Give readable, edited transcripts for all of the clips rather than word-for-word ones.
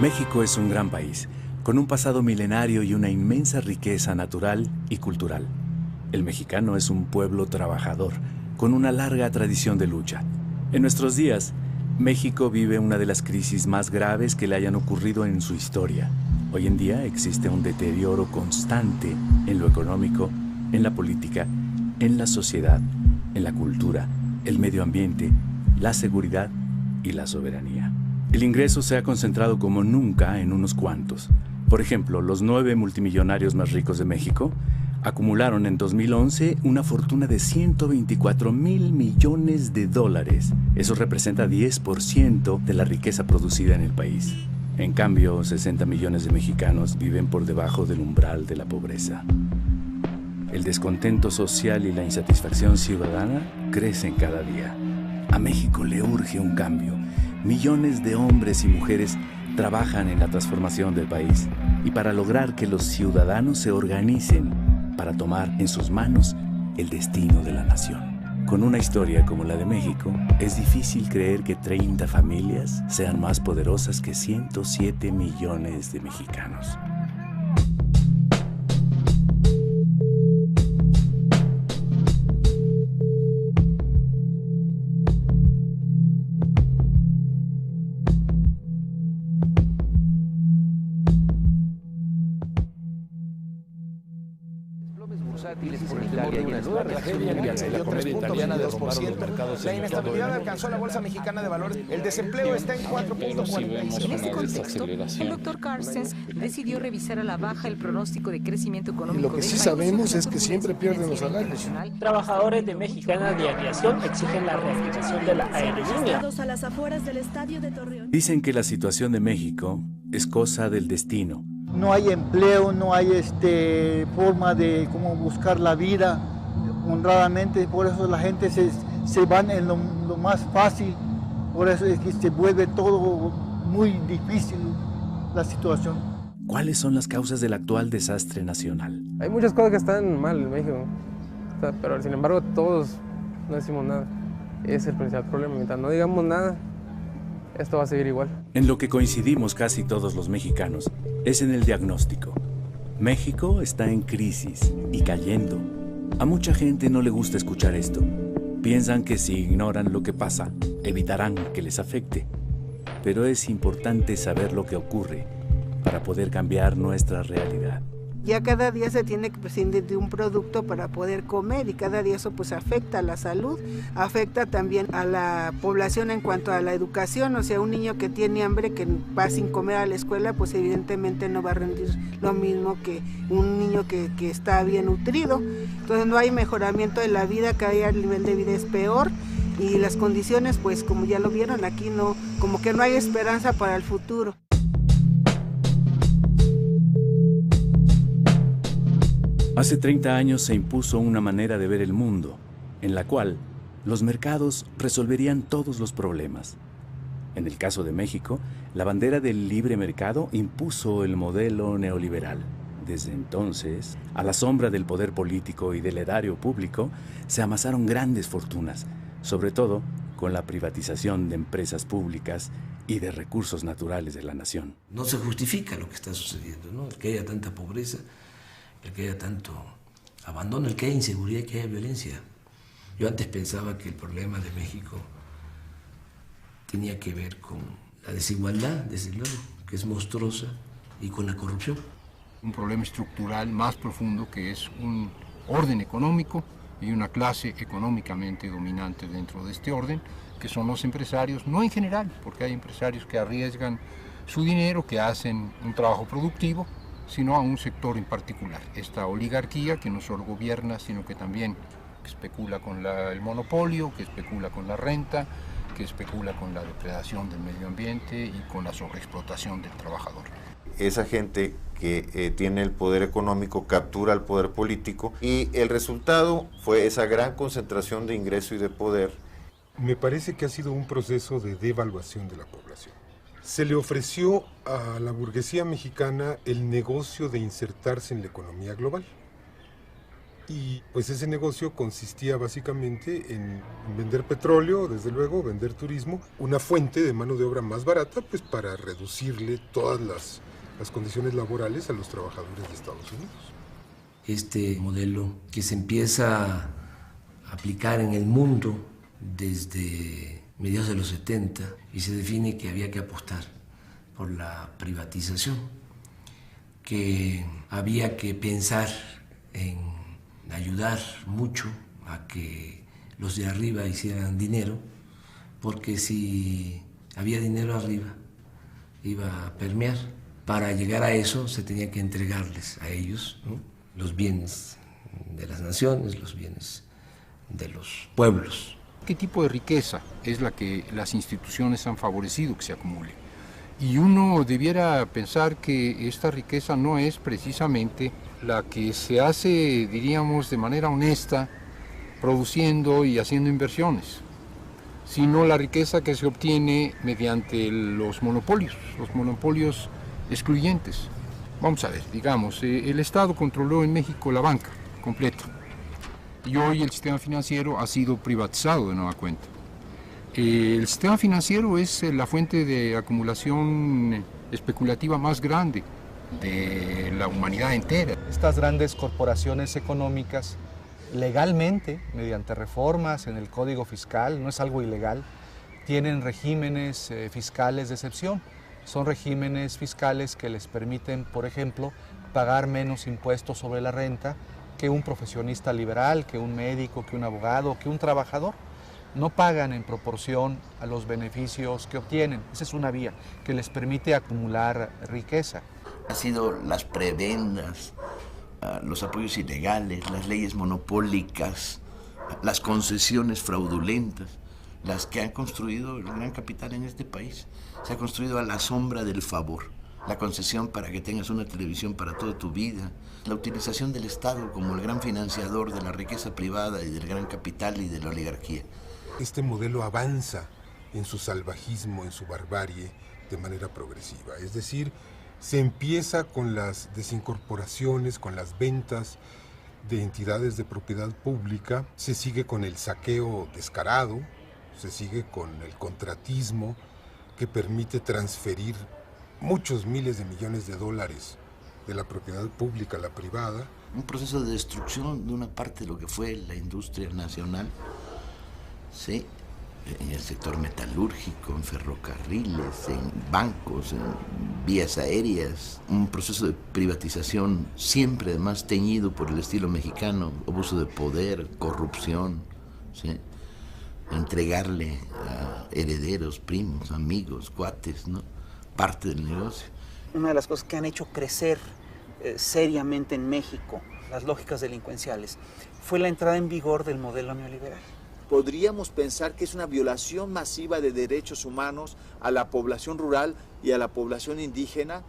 México es un gran país, con un pasado milenario y una inmensa riqueza natural y cultural. El mexicano es un pueblo trabajador, con una larga tradición de lucha. En nuestros días, México vive una de las crisis más graves que le hayan ocurrido en su historia. Hoy en día existe un deterioro constante en lo económico, en la política, en la sociedad, en la cultura, el medio ambiente, la seguridad y la soberanía. El ingreso se ha concentrado como nunca en unos cuantos. Por ejemplo, los 9 multimillonarios más ricos de México acumularon en 2011 una fortuna de 124,000 millones de dólares. Eso representa 10% de la riqueza producida en el país. En cambio, 60 millones de mexicanos viven por debajo del umbral de la pobreza. El descontento social y la insatisfacción ciudadana crecen cada día. A México le urge un cambio. Millones de hombres y mujeres trabajan en la transformación del país y para lograr que los ciudadanos se organicen para tomar en sus manos el destino de la nación. Con una historia como la de México, es difícil creer que 30 familias sean más poderosas que 107 millones de mexicanos. Por Italia y en la tragedia la comedia italiana derrumbaron los mercados. La inestabilidad alcanzó la Bolsa Mexicana de Valores. El desempleo está en 4.46. En este contexto, el doctor Carstens decidió revisar a la baja el pronóstico de crecimiento económico. Y lo que sí sabemos es que siempre pierden los salarios. Trabajadores de Mexicana de Aviación exigen la reactivación de la aerolínea. A las afueras del estadio de Torreón. Dicen que la situación de México es cosa del destino. No hay empleo, no hay forma de cómo buscar la vida honradamente, por eso la gente se van en lo más fácil, por eso es que se vuelve todo muy difícil la situación. ¿Cuáles son las causas del actual desastre nacional? Hay muchas cosas que están mal en México, pero sin embargo todos no decimos nada. Ese es el principal problema, mientras no digamos nada, esto va a seguir igual. En lo que coincidimos casi todos los mexicanos es en el diagnóstico. México está en crisis y cayendo. A mucha gente no le gusta escuchar esto. Piensan que si ignoran lo que pasa, evitarán que les afecte. Pero es importante saber lo que ocurre para poder cambiar nuestra realidad. Ya cada día se tiene que prescindir de un producto para poder comer y cada día eso pues afecta a la salud, afecta también a la población en cuanto a la educación, o sea, un niño que tiene hambre, que va sin comer a la escuela, pues evidentemente no va a rendir lo mismo que un niño que está bien nutrido. Entonces no hay mejoramiento de la vida, cada día el nivel de vida es peor y las condiciones pues como ya lo vieron aquí no, como que no hay esperanza para el futuro. Hace 30 años se impuso una manera de ver el mundo, en la cual los mercados resolverían todos los problemas. En el caso de México, la bandera del libre mercado impuso el modelo neoliberal. Desde entonces, a la sombra del poder político y del erario público, se amasaron grandes fortunas, sobre todo con la privatización de empresas públicas y de recursos naturales de la nación. No se justifica lo que está sucediendo, ¿no? El que haya tanta pobreza, el que haya tanto abandono, el que haya inseguridad, el que haya violencia. Yo antes pensaba que el problema de México tenía que ver con la desigualdad, desde luego, que es monstruosa, y con la corrupción. Un problema estructural más profundo que es un orden económico y una clase económicamente dominante dentro de este orden, que son los empresarios, no en general, porque hay empresarios que arriesgan su dinero, que hacen un trabajo productivo, sino a un sector en particular. Esta oligarquía que no solo gobierna, sino que también especula con el monopolio, que especula con la renta, que especula con la depredación del medio ambiente y con la sobreexplotación del trabajador. Esa gente que tiene el poder económico captura el poder político y el resultado fue esa gran concentración de ingreso y de poder. Me parece que ha sido un proceso de devaluación de la población. Se le ofreció a la burguesía mexicana el negocio de insertarse en la economía global. Y pues ese negocio consistía básicamente en vender petróleo, desde luego, vender turismo, una fuente de mano de obra más barata, pues para reducirle todas las condiciones laborales a los trabajadores de Estados Unidos. Este modelo que se empieza a aplicar en el mundo desde mediados de los 70 y se define que había que apostar por la privatización, que había que pensar en ayudar mucho a que los de arriba hicieran dinero, porque si había dinero arriba iba a permear. Para llegar a eso se tenía que entregarles a ellos, ¿no?, los bienes de las naciones, los bienes de los pueblos. ¿Qué tipo de riqueza es la que las instituciones han favorecido que se acumule? Y uno debiera pensar que esta riqueza no es precisamente la que se hace, diríamos, de manera honesta, produciendo y haciendo inversiones, sino la riqueza que se obtiene mediante los monopolios excluyentes. Vamos a ver, digamos, el Estado controló en México la banca completa y hoy el sistema financiero ha sido privatizado de nueva cuenta. El sistema financiero es la fuente de acumulación especulativa más grande de la humanidad entera. Estas grandes corporaciones económicas, legalmente, mediante reformas en el Código Fiscal, no es algo ilegal, tienen regímenes fiscales de excepción. Son regímenes fiscales que les permiten, por ejemplo, pagar menos impuestos sobre la renta que un profesionista liberal, que un médico, que un abogado, que un trabajador. No pagan en proporción a los beneficios que obtienen. Esa es una vía que les permite acumular riqueza. Han sido las prebendas, los apoyos ilegales, las leyes monopólicas, las concesiones fraudulentas, las que han construido el gran capital en este país. Se ha construido a la sombra del favor. La concesión para que tengas una televisión para toda tu vida, la utilización del Estado como el gran financiador de la riqueza privada y del gran capital y de la oligarquía. Este modelo avanza en su salvajismo, en su barbarie, de manera progresiva. Es decir, se empieza con las desincorporaciones, con las ventas de entidades de propiedad pública, se sigue con el saqueo descarado, se sigue con el contratismo que permite transferir muchos miles de millones de dólares de la propiedad pública a la privada. Un proceso de destrucción de una parte de lo que fue la industria nacional, ¿sí?, en el sector metalúrgico, en ferrocarriles, en bancos, en vías aéreas. Un proceso de privatización siempre además teñido por el estilo mexicano, abuso de poder, corrupción, ¿sí?, entregarle a herederos, primos, amigos, cuates, ¿no?, parte del negocio. Una de las cosas que han hecho crecer seriamente en México las lógicas delincuenciales fue la entrada en vigor del modelo neoliberal. Podríamos pensar que es una violación masiva de derechos humanos a la población rural y a la población indígena,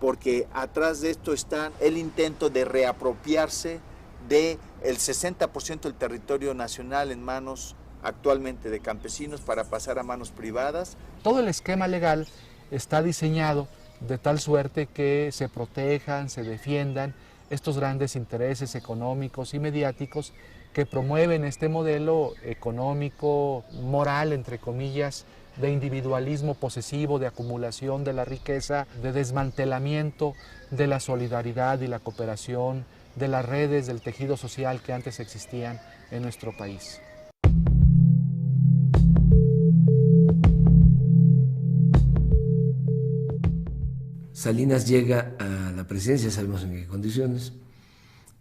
porque atrás de esto está el intento de reapropiarse del 60% del territorio nacional en manos actualmente de campesinos para pasar a manos privadas. Todo el esquema legal está diseñado de tal suerte que se protejan, se defiendan estos grandes intereses económicos y mediáticos que promueven este modelo económico, moral, entre comillas, de individualismo posesivo, de acumulación de la riqueza, de desmantelamiento de la solidaridad y la cooperación, de las redes del tejido social que antes existían en nuestro país. Salinas llega a la presidencia, sabemos en qué condiciones,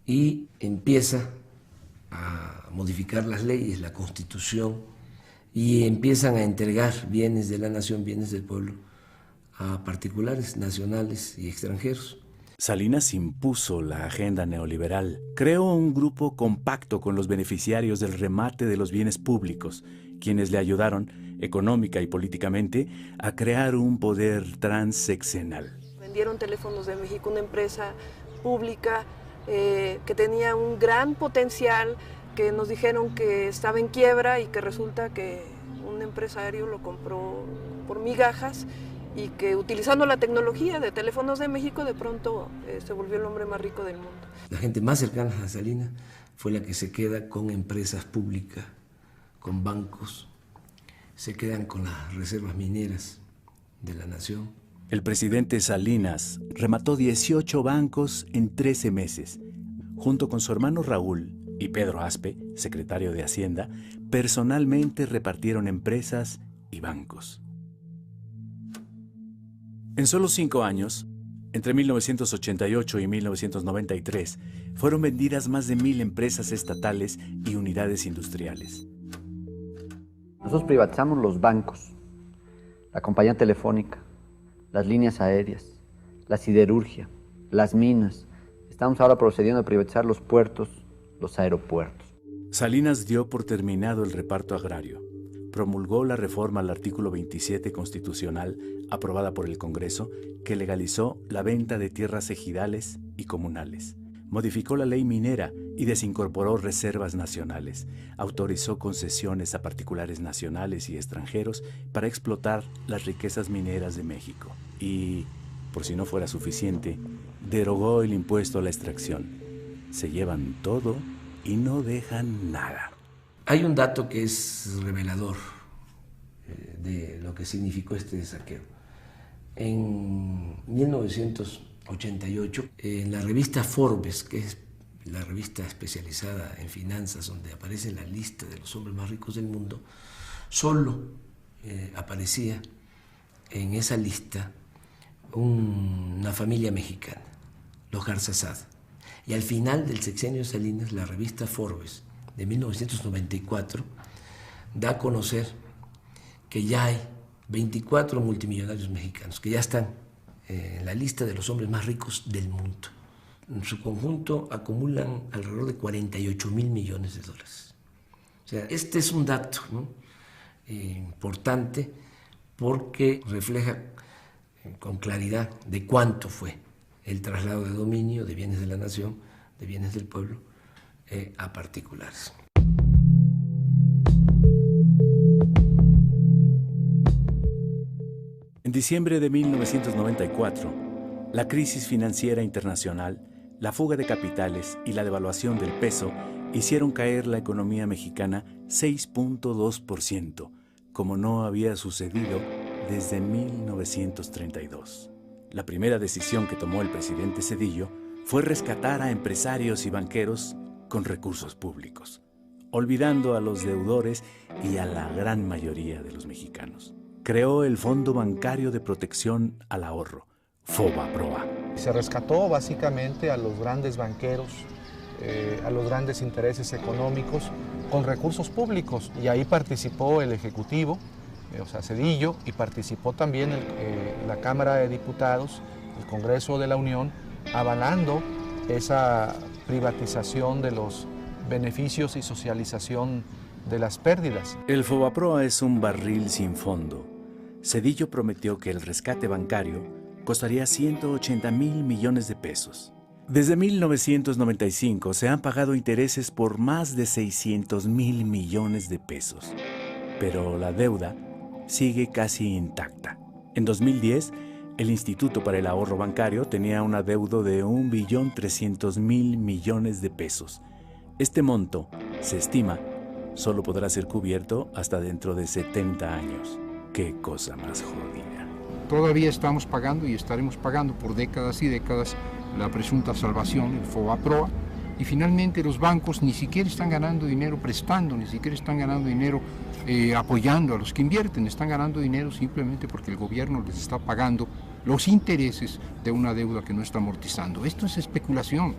y empieza a modificar las leyes, la Constitución, y empiezan a entregar bienes de la nación, bienes del pueblo, a particulares, nacionales y extranjeros. Salinas impuso la agenda neoliberal, creó un grupo compacto con los beneficiarios del remate de los bienes públicos, quienes le ayudaron, económica y políticamente, a crear un poder transeccional. Vendieron Teléfonos de México, una empresa pública que tenía un gran potencial, que nos dijeron que estaba en quiebra y que resulta que un empresario lo compró por migajas y que utilizando la tecnología de Teléfonos de México de pronto se volvió el hombre más rico del mundo. La gente más cercana a Salinas fue la que se queda con empresas públicas, con bancos, se quedan con las reservas mineras de la nación. El presidente Salinas remató 18 bancos en 13 meses. Junto con su hermano Raúl y Pedro Aspe, secretario de Hacienda, personalmente repartieron empresas y bancos. En solo 5 años, entre 1988 y 1993, fueron vendidas más de 1,000 empresas estatales y unidades industriales. Nosotros privatizamos los bancos, la compañía telefónica, las líneas aéreas, la siderurgia, las minas. Estamos ahora procediendo a privatizar los puertos, los aeropuertos. Salinas dio por terminado el reparto agrario. Promulgó la reforma al artículo 27 constitucional, aprobada por el Congreso, que legalizó la venta de tierras ejidales y comunales. Modificó la ley minera y desincorporó reservas nacionales. Autorizó concesiones a particulares nacionales y extranjeros para explotar las riquezas mineras de México. Y, por si no fuera suficiente, derogó el impuesto a la extracción. Se llevan todo y no dejan nada. Hay un dato que es revelador de lo que significó este saqueo. En 1988, en la revista Forbes, que es la revista especializada en finanzas, donde aparece la lista de los hombres más ricos del mundo, solo aparecía en esa lista una familia mexicana, los Garzazada. Y al final del sexenio de Salinas, la revista Forbes de 1994 da a conocer que ya hay 24 multimillonarios mexicanos que ya están en la lista de los hombres más ricos del mundo. En su conjunto acumulan alrededor de 48,000 millones de dólares. O sea, este es un dato, ¿no?, importante, porque refleja con claridad de cuánto fue el traslado de dominio de bienes de la nación, de bienes del pueblo, a particulares. En diciembre de 1994, la crisis financiera internacional, la fuga de capitales y la devaluación del peso hicieron caer la economía mexicana 6.2%, como no había sucedido desde 1932. La primera decisión que tomó el presidente Zedillo fue rescatar a empresarios y banqueros con recursos públicos, olvidando a los deudores y a la gran mayoría de los mexicanos. Creó el Fondo Bancario de Protección al Ahorro, FOBAPROA. Se rescató básicamente a los grandes banqueros, a los grandes intereses económicos con recursos públicos, y ahí participó el Ejecutivo, o sea, Zedillo, y participó también la Cámara de Diputados, el Congreso de la Unión, avalando esa privatización de los beneficios y socialización de las pérdidas. El FOBAPROA es un barril sin fondo. Zedillo prometió que el rescate bancario costaría 180,000 millones de pesos. Desde 1995 se han pagado intereses por más de 600,000 millones de pesos, pero la deuda sigue casi intacta. En 2010, el Instituto para el Ahorro Bancario tenía un adeudo de 1.300.000 millones de pesos. Este monto, se estima, solo podrá ser cubierto hasta dentro de 70 años. ¡Qué cosa más jodida! Todavía estamos pagando y estaremos pagando por décadas y décadas la presunta salvación, el FOBAPROA, y finalmente los bancos ni siquiera están ganando dinero prestando, ni siquiera están ganando dinero apoyando a los que invierten, están ganando dinero simplemente porque el gobierno les está pagando los intereses de una deuda que no está amortizando. Esto es especulación.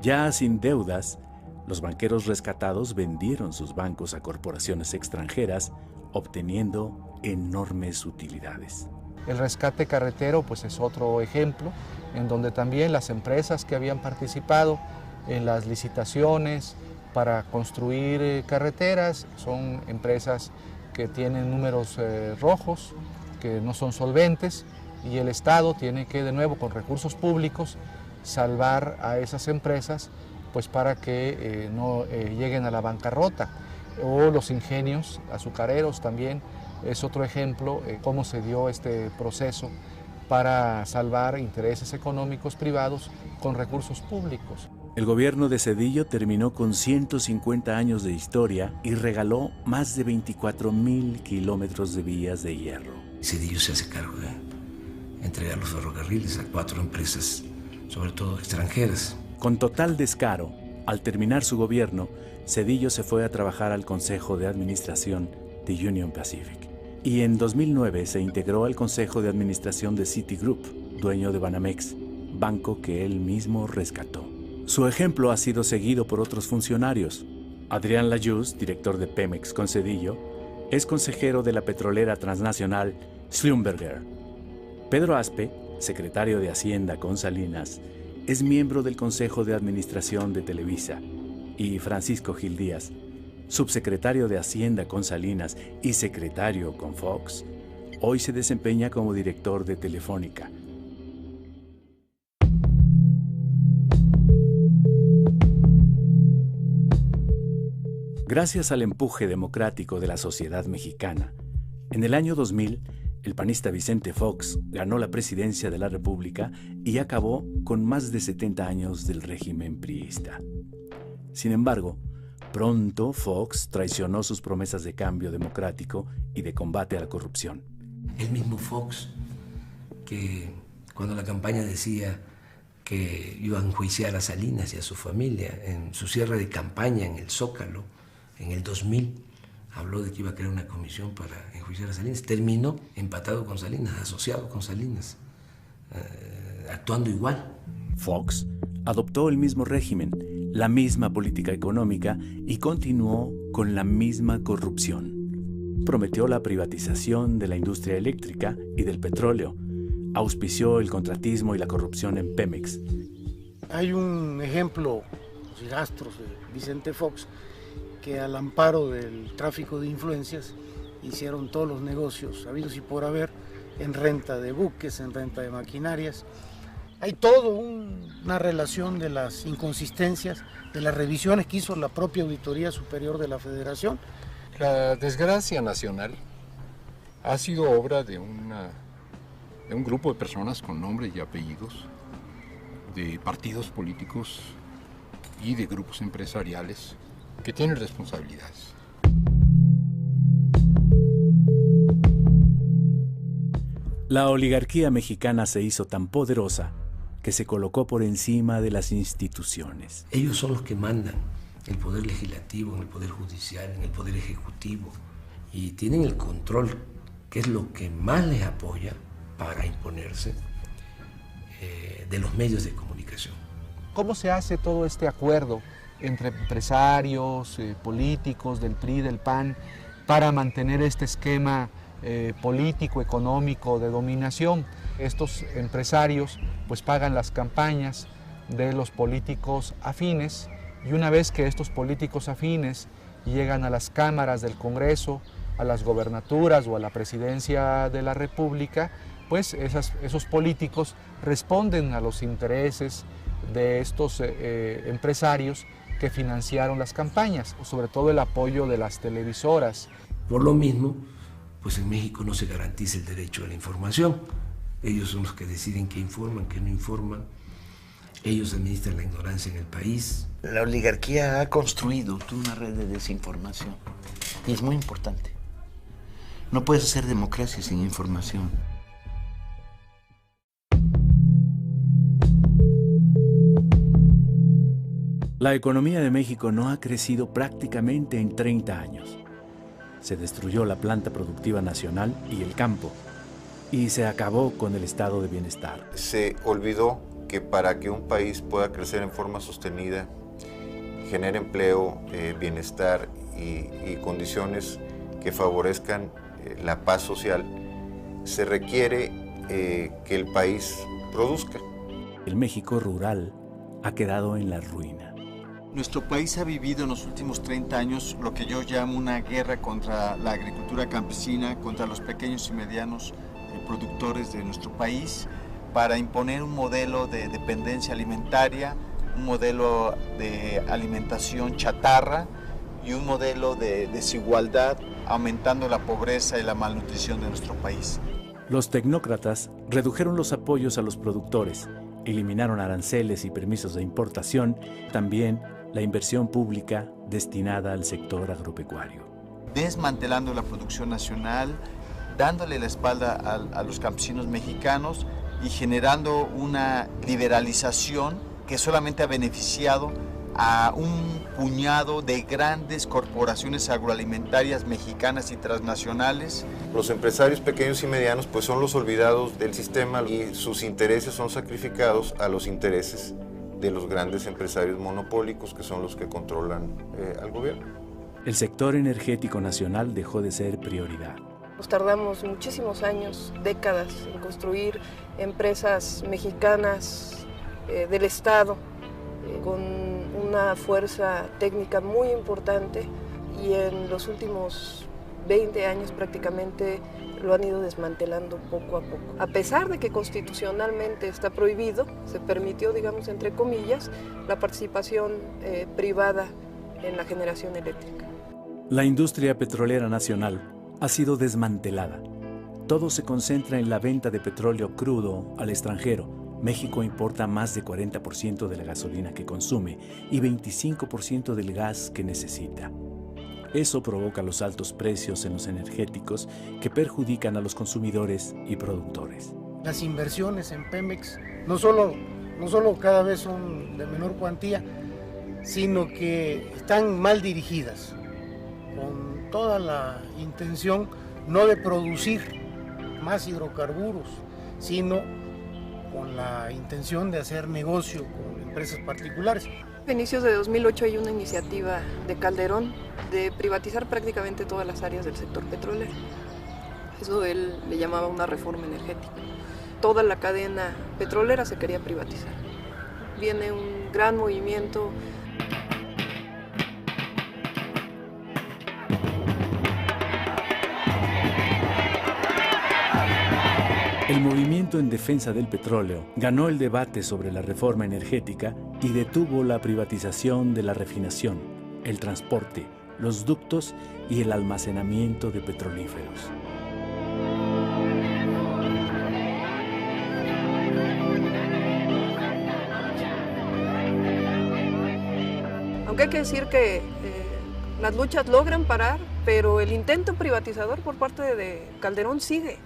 Ya sin deudas, los banqueros rescatados vendieron sus bancos a corporaciones extranjeras, obteniendo enormes utilidades. El rescate carretero pues es otro ejemplo, en donde también las empresas que habían participado en las licitaciones para construir carreteras son empresas que tienen números rojos, que no son solventes, y el Estado tiene que, de nuevo, con recursos públicos, salvar a esas empresas pues para que no lleguen a la bancarrota. O los ingenios azucareros también es otro ejemplo cómo se dio este proceso para salvar intereses económicos privados con recursos públicos. El gobierno de Zedillo terminó con 150 años de historia y regaló más de 24,000 kilómetros de vías de hierro. Zedillo se hace cargo de entregar los ferrocarriles a 4 empresas, sobre todo extranjeras. Con total descaro, al terminar su gobierno, Zedillo se fue a trabajar al Consejo de Administración de Union Pacific. Y en 2009 se integró al Consejo de Administración de Citigroup, dueño de Banamex, banco que él mismo rescató. Su ejemplo ha sido seguido por otros funcionarios. Adrián Layuz, director de Pemex con Zedillo, es consejero de la petrolera transnacional Schlumberger. Pedro Aspe, secretario de Hacienda con Salinas, es miembro del Consejo de Administración de Televisa, y Francisco Gil Díaz, subsecretario de Hacienda con Salinas y secretario con Fox, hoy se desempeña como director de Telefónica. Gracias al empuje democrático de la sociedad mexicana, en el año 2000, el panista Vicente Fox ganó la presidencia de la República y acabó con más de 70 años del régimen priista. Sin embargo, pronto Fox traicionó sus promesas de cambio democrático y de combate a la corrupción. El mismo Fox, que cuando la campaña decía que iba a enjuiciar a Salinas y a su familia, en su cierre de campaña en el Zócalo, en el 2000, habló de que iba a crear una comisión para enjuiciar a Salinas. Terminó empatado con Salinas, asociado con Salinas, actuando igual. Fox adoptó el mismo régimen, la misma política económica y continuó con la misma corrupción. Prometió la privatización de la industria eléctrica y del petróleo. Auspició el contratismo y la corrupción en Pemex. Hay un ejemplo, los rastros de Vicente Fox, que al amparo del tráfico de influencias hicieron todos los negocios habidos y por haber en renta de buques, en renta de maquinarias. Hay toda una relación de las inconsistencias, de las revisiones que hizo la propia Auditoría Superior de la Federación. La desgracia nacional ha sido obra de un grupo de personas con nombres y apellidos, de partidos políticos y de grupos empresariales que tienen responsabilidades. La oligarquía mexicana se hizo tan poderosa que se colocó por encima de las instituciones. Ellos son los que mandan el poder legislativo, en el poder judicial, en el poder ejecutivo, y tienen el control, que es lo que más les apoya para imponerse, de los medios de comunicación. ¿Cómo se hace todo este acuerdo entre empresarios, políticos del PRI, del PAN, para mantener este esquema político, económico de dominación? Estos empresarios pues pagan las campañas de los políticos afines, y una vez que estos políticos afines llegan a las cámaras del Congreso, a las gobernaturas o a la presidencia de la República, pues esos políticos responden a los intereses de estos empresarios que financiaron las campañas, sobre todo el apoyo de las televisoras. Por lo mismo, pues en México no se garantiza el derecho a la información. Ellos son los que deciden qué informan, qué no informan. Ellos administran la ignorancia en el país. La oligarquía ha construido toda una red de desinformación y es muy importante. No puedes hacer democracia sin información. La economía de México no ha crecido prácticamente en 30 años. Se destruyó la planta productiva nacional y el campo, y se acabó con el estado de bienestar. Se olvidó que para que un país pueda crecer en forma sostenida, genere empleo, bienestar y condiciones que favorezcan la paz social, se requiere que el país produzca. El México rural ha quedado en la ruina. Nuestro país ha vivido en los últimos 30 años lo que yo llamo una guerra contra la agricultura campesina, contra los pequeños y medianos productores de nuestro país, para imponer un modelo de dependencia alimentaria, un modelo de alimentación chatarra y un modelo de desigualdad, aumentando la pobreza y la malnutrición de nuestro país. Los tecnócratas redujeron los apoyos a los productores eliminaron aranceles y permisos de importación, también la inversión pública destinada al sector agropecuario. Desmantelando la producción nacional, dándole la espalda a los campesinos mexicanos y generando una liberalización que solamente ha beneficiado a un puñado de grandes corporaciones agroalimentarias mexicanas y transnacionales. Los empresarios pequeños y medianos pues son los olvidados del sistema y sus intereses son sacrificados a los intereses de los grandes empresarios monopólicos que son los que controlan al gobierno. El sector energético nacional dejó de ser prioridad. Nos tardamos muchísimos años, décadas, en construir empresas mexicanas del Estado, con una fuerza técnica muy importante, y en los últimos 20 años prácticamente lo han ido desmantelando poco a poco. A pesar de que constitucionalmente está prohibido, se permitió, digamos, entre comillas, la participación privada en la generación eléctrica. La industria petrolera nacional ha sido desmantelada. Todo se concentra en la venta de petróleo crudo al extranjero. México importa más de 40% de la gasolina que consume y 25% del gas que necesita. Eso provoca los altos precios en los energéticos que perjudican a los consumidores y productores. Las inversiones en Pemex no solo cada vez son de menor cuantía, sino que están mal dirigidas, con toda la intención no de producir más hidrocarburos, sino con la intención de hacer negocio con empresas particulares. A inicios de 2008 hay una iniciativa de Calderón de privatizar prácticamente todas las áreas del sector petrolero. Eso él le llamaba una reforma energética. Toda la cadena petrolera se quería privatizar. Viene un gran movimiento. El movimiento en defensa del petróleo ganó el debate sobre la reforma energética y detuvo la privatización de la refinación, el transporte, los ductos y el almacenamiento de petrolíferos. Aunque hay que decir que las luchas logran parar, pero el intento privatizador por parte de Calderón sigue.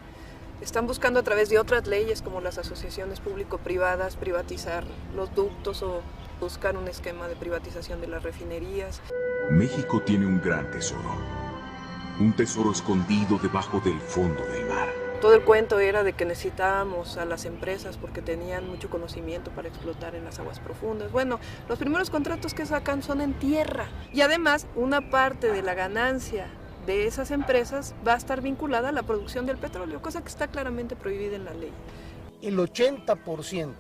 Están buscando a través de otras leyes como las asociaciones público-privadas privatizar los ductos o buscar un esquema de privatización de las refinerías. México tiene un gran tesoro, un tesoro escondido debajo del fondo del mar. Todo el cuento era de que necesitábamos a las empresas porque tenían mucho conocimiento para explotar en las aguas profundas. Bueno, los primeros contratos que sacan son en tierra y además una parte de la ganancia de esas empresas va a estar vinculada a la producción del petróleo, cosa que está claramente prohibida en la ley. El 80%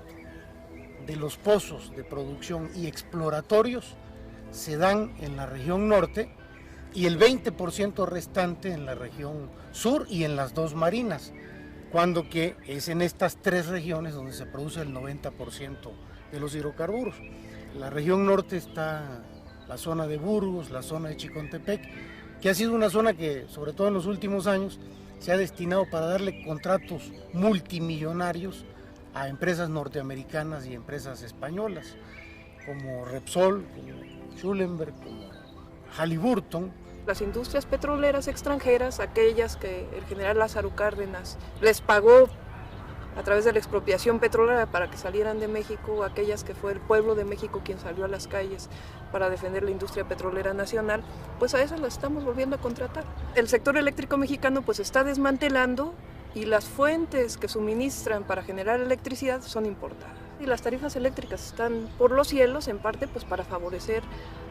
de los pozos de producción y exploratorios se dan en la región norte y el 20% restante en la región sur y en las dos marinas, cuando que es en estas tres regiones donde se produce el 90% de los hidrocarburos. En la región norte está la zona de Burgos, la zona de Chicontepec, que ha sido una zona que, sobre todo en los últimos años, se ha destinado para darle contratos multimillonarios a empresas norteamericanas y empresas españolas, como Repsol, como Schulenberg, como Halliburton. Las industrias petroleras extranjeras, aquellas que el general Lázaro Cárdenas les pagó a través de la expropiación petrolera para que salieran de México, aquellas que fue el pueblo de México quien salió a las calles para defender la industria petrolera nacional, pues a esas las estamos volviendo a contratar. El sector eléctrico mexicano pues está desmantelando y las fuentes que suministran para generar electricidad son importadas. Y las tarifas eléctricas están por los cielos, en parte pues para favorecer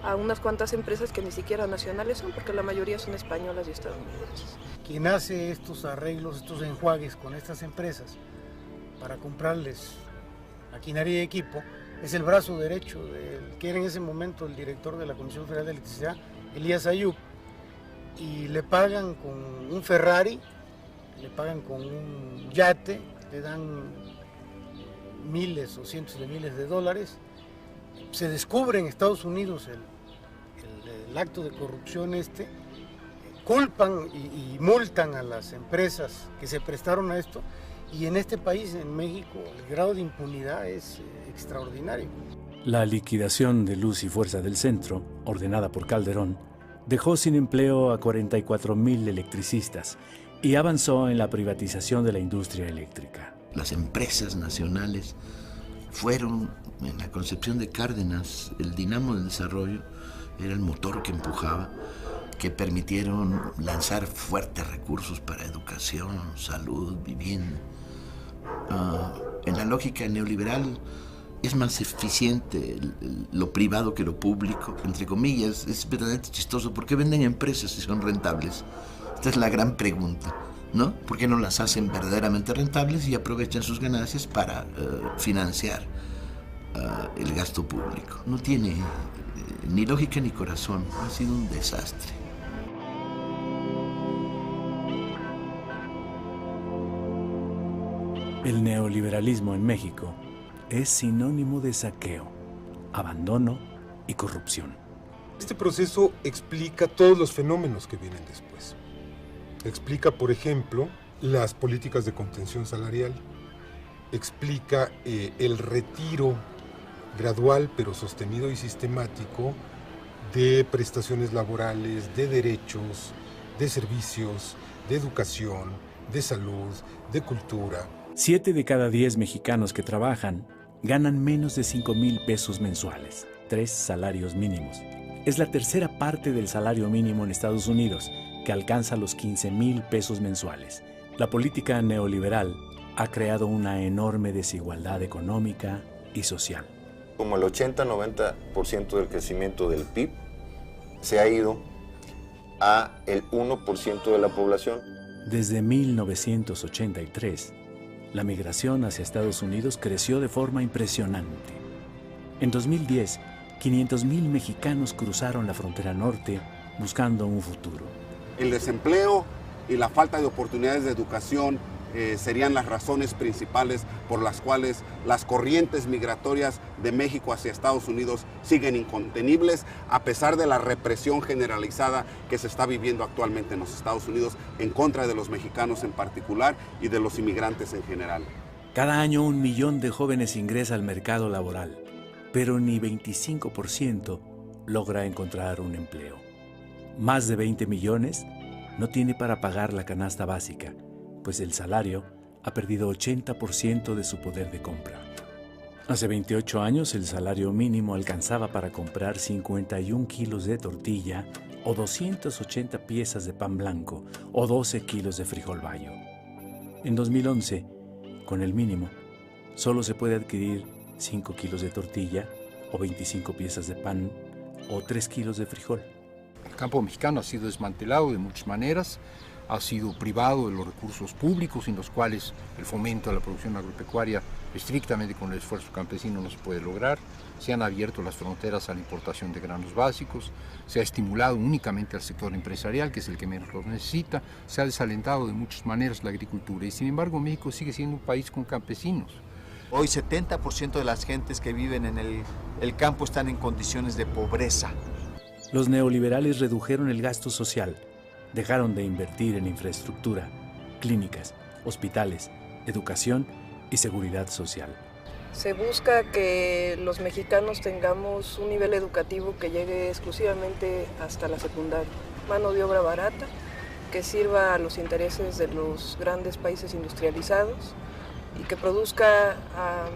a unas cuantas empresas que ni siquiera nacionales son, porque la mayoría son españolas y estadounidenses. Quien hace estos arreglos, estos enjuagues con estas empresas para comprarles maquinaria y equipo, es el brazo derecho del que era en ese momento el director de la Comisión Federal de Electricidad, Elías Ayub, y le pagan con un Ferrari, le pagan con un yate, le dan miles o cientos de miles de dólares. Se descubre en Estados Unidos el acto de corrupción culpan y multan a las empresas que se prestaron a esto, Y en este país, en México, el grado de impunidad es extraordinario. La liquidación de Luz y Fuerza del Centro, ordenada por Calderón, dejó sin empleo a 44,000 electricistas y avanzó en la privatización de la industria eléctrica. Las empresas nacionales fueron, en la concepción de Cárdenas, el dinamo del desarrollo, era el motor que empujaba, que permitieron lanzar fuertes recursos para educación, salud, vivienda. En la lógica neoliberal es más eficiente lo privado que lo público, entre comillas. Es verdaderamente chistoso. ¿Por qué venden empresas si son rentables? Esta es la gran pregunta, ¿no? ¿Por qué no las hacen verdaderamente rentables y aprovechan sus ganancias para financiar el gasto público? No tiene ni lógica ni corazón. Ha sido un desastre. El neoliberalismo en México es sinónimo de saqueo, abandono y corrupción. Este proceso explica todos los fenómenos que vienen después. Explica, por ejemplo, las políticas de contención salarial. Explica el retiro gradual pero sostenido y sistemático de prestaciones laborales, de derechos, de servicios, de educación, de salud, de cultura. 7 de cada 10 mexicanos que trabajan ganan menos de 5,000 pesos mensuales, 3 salarios mínimos. Es la tercera parte del salario mínimo en Estados Unidos, que alcanza los 15,000 pesos mensuales. La política neoliberal ha creado una enorme desigualdad económica y social. Como el 80-90% del crecimiento del PIB se ha ido a el 1% de la población. Desde 1983, la migración hacia Estados Unidos creció de forma impresionante. En 2010, 500,000 mexicanos cruzaron la frontera norte buscando un futuro. El desempleo y la falta de oportunidades de educación serían las razones principales por las cuales las corrientes migratorias de México hacia Estados Unidos siguen incontenibles, a pesar de la represión generalizada que se está viviendo actualmente en los Estados Unidos en contra de los mexicanos en particular y de los inmigrantes en general. Cada año 1 millón de jóvenes ingresa al mercado laboral, pero ni 25% logra encontrar un empleo. Más de 20 millones no tiene para pagar la canasta básica, pues el salario ha perdido 80% de su poder de compra. Hace 28 años el salario mínimo alcanzaba para comprar 51 kilos de tortilla o 280 piezas de pan blanco o 12 kilos de frijol bayo. En 2011, con el mínimo, solo se puede adquirir 5 kilos de tortilla o 25 piezas de pan o 3 kilos de frijol. El campo mexicano ha sido desmantelado de muchas maneras, ha sido privado de los recursos públicos en los cuales el fomento de la producción agropecuaria estrictamente con el esfuerzo campesino no se puede lograr. Se han abierto las fronteras a la importación de granos básicos, se ha estimulado únicamente al sector empresarial, que es el que menos los necesita, se ha desalentado de muchas maneras la agricultura y sin embargo México sigue siendo un país con campesinos. Hoy 70% de las gentes que viven en el campo están en condiciones de pobreza. Los neoliberales redujeron el gasto social, dejaron de invertir en infraestructura, clínicas, hospitales, educación y seguridad social. Se busca que los mexicanos tengamos un nivel educativo que llegue exclusivamente hasta la secundaria. Mano de obra barata, que sirva a los intereses de los grandes países industrializados y que produzca a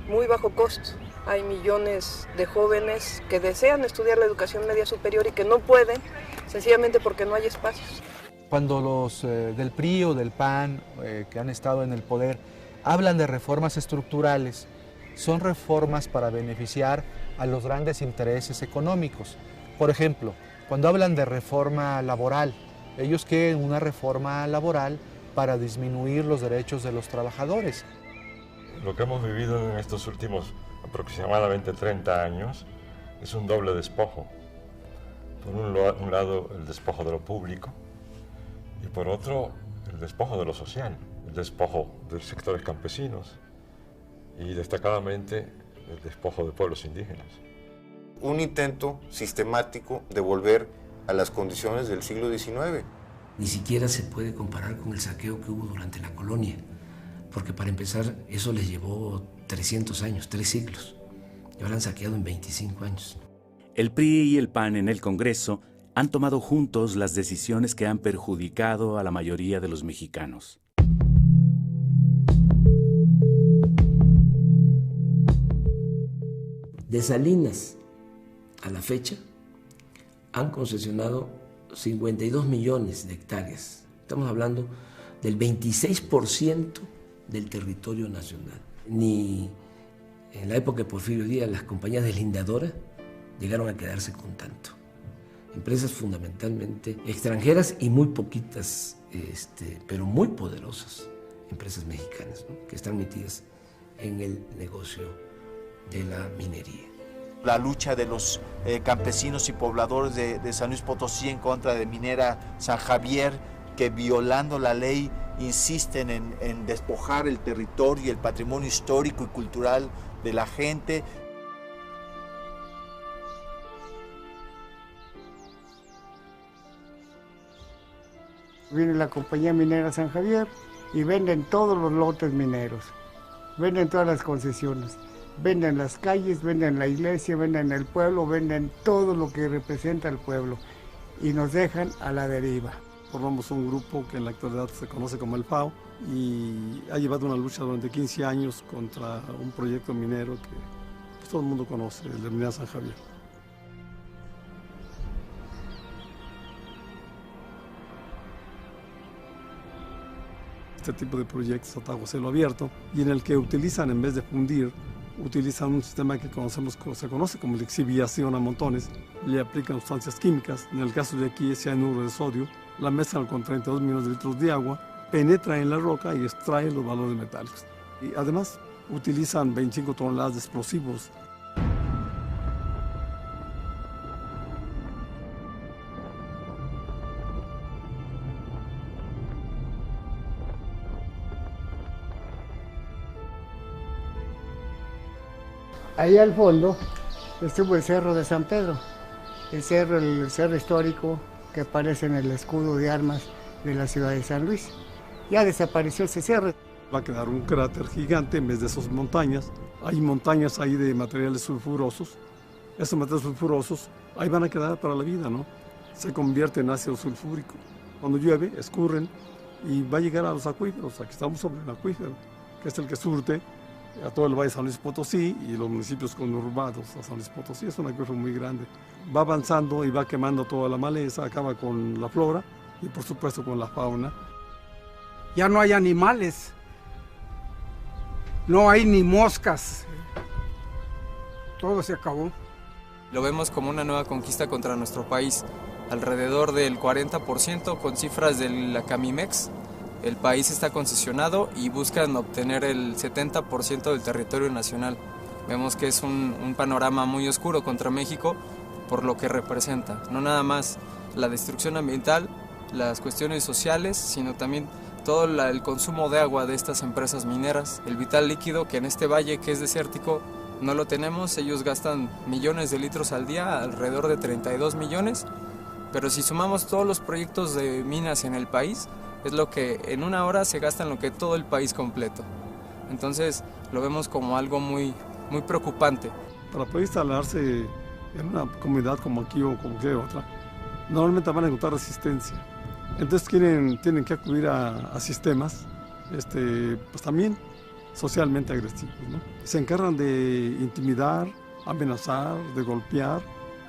muy bajo costo. Hay millones de jóvenes que desean estudiar la educación media superior y que no pueden, sencillamente porque no hay espacios. Cuando los del PRI o del PAN, que han estado en el poder, hablan de reformas estructurales, son reformas para beneficiar a los grandes intereses económicos. Por ejemplo, cuando hablan de reforma laboral, ellos quieren una reforma laboral para disminuir los derechos de los trabajadores. Lo que hemos vivido en estos últimos aproximadamente 30 años es un doble despojo. Por un lado el despojo de lo público y por otro el despojo de lo social, el despojo de los sectores campesinos y destacadamente el despojo de pueblos indígenas. Un intento sistemático de volver a las condiciones del siglo XIX. Ni siquiera se puede comparar con el saqueo que hubo durante la colonia. porque para empezar eso les llevó 300 años, 3 siglos, y ahora han saqueado en 25 años. El PRI y el PAN en el Congreso han tomado juntos las decisiones que han perjudicado a la mayoría de los mexicanos. De Salinas a la fecha han concesionado 52 millones de hectáreas. Estamos hablando del 26% del territorio nacional. Ni en la época de Porfirio Díaz las compañías deslindadoras llegaron a quedarse con tanto. Empresas fundamentalmente extranjeras y muy poquitas, pero muy poderosas empresas mexicanas, ¿no?, que están metidas en el negocio de la minería. La lucha de los campesinos y pobladores de San Luis Potosí en contra de Minera San Javier, que violando la ley insisten en despojar el territorio y el patrimonio histórico y cultural de la gente. Viene la compañía minera San Javier y venden todos los lotes mineros, venden todas las concesiones, venden las calles, venden la iglesia, venden el pueblo, venden todo lo que representa al pueblo y nos dejan a la deriva. Formamos un grupo que en la actualidad se conoce como el FAO y ha llevado una lucha durante 15 años contra un proyecto minero que pues, todo el mundo conoce, el de Minera San Javier. Este tipo de proyectos a bajo cielo abierto y en el que utilizan, en vez de fundir, utilizan un sistema que se conoce como lixiviación a montones, le aplican sustancias químicas, en el caso de aquí es cianuro de sodio, la mezclan con 32 millones de litros de agua, penetra en la roca y extrae los valores metálicos. Y además utilizan 25 toneladas de explosivos. Ahí al fondo estuvo el Cerro de San Pedro, el cerro histórico que aparece en el escudo de armas de la ciudad de San Luis. Ya desapareció ese cerro. Va a quedar un cráter gigante en vez de esas montañas. Hay montañas ahí de materiales sulfurosos. Esos materiales sulfurosos ahí van a quedar para la vida, ¿no? Se convierten en ácido sulfúrico. Cuando llueve, escurren y va a llegar a los acuíferos. Aquí estamos sobre el acuífero, que es el que surte a todo el Valle de San Luis Potosí y los municipios conurbados a San Luis Potosí. Es un acuífero muy grande. Va avanzando y va quemando toda la maleza, acaba con la flora y por supuesto con la fauna. Ya no hay animales, no hay ni moscas, todo se acabó. Lo vemos como una nueva conquista contra nuestro país, alrededor del 40% con cifras de la Camimex. El país está concesionado y buscan obtener el 70% del territorio nacional. Vemos que es un panorama muy oscuro contra México por lo que representa. No nada más la destrucción ambiental, las cuestiones sociales, sino también todo el consumo de agua de estas empresas mineras. El vital líquido que en este valle que es desértico no lo tenemos. Ellos gastan millones de litros al día, alrededor de 32 millones. Pero si sumamos todos los proyectos de minas en el país, es lo que en una hora se gasta en lo que todo el país completo. Entonces lo vemos como algo muy, muy preocupante. Para poder instalarse en una comunidad como aquí o como cualquier otra, normalmente van a encontrar resistencia. Entonces tienen que acudir a sistemas pues también socialmente agresivos, ¿no? Se encargan de intimidar, amenazar, de golpear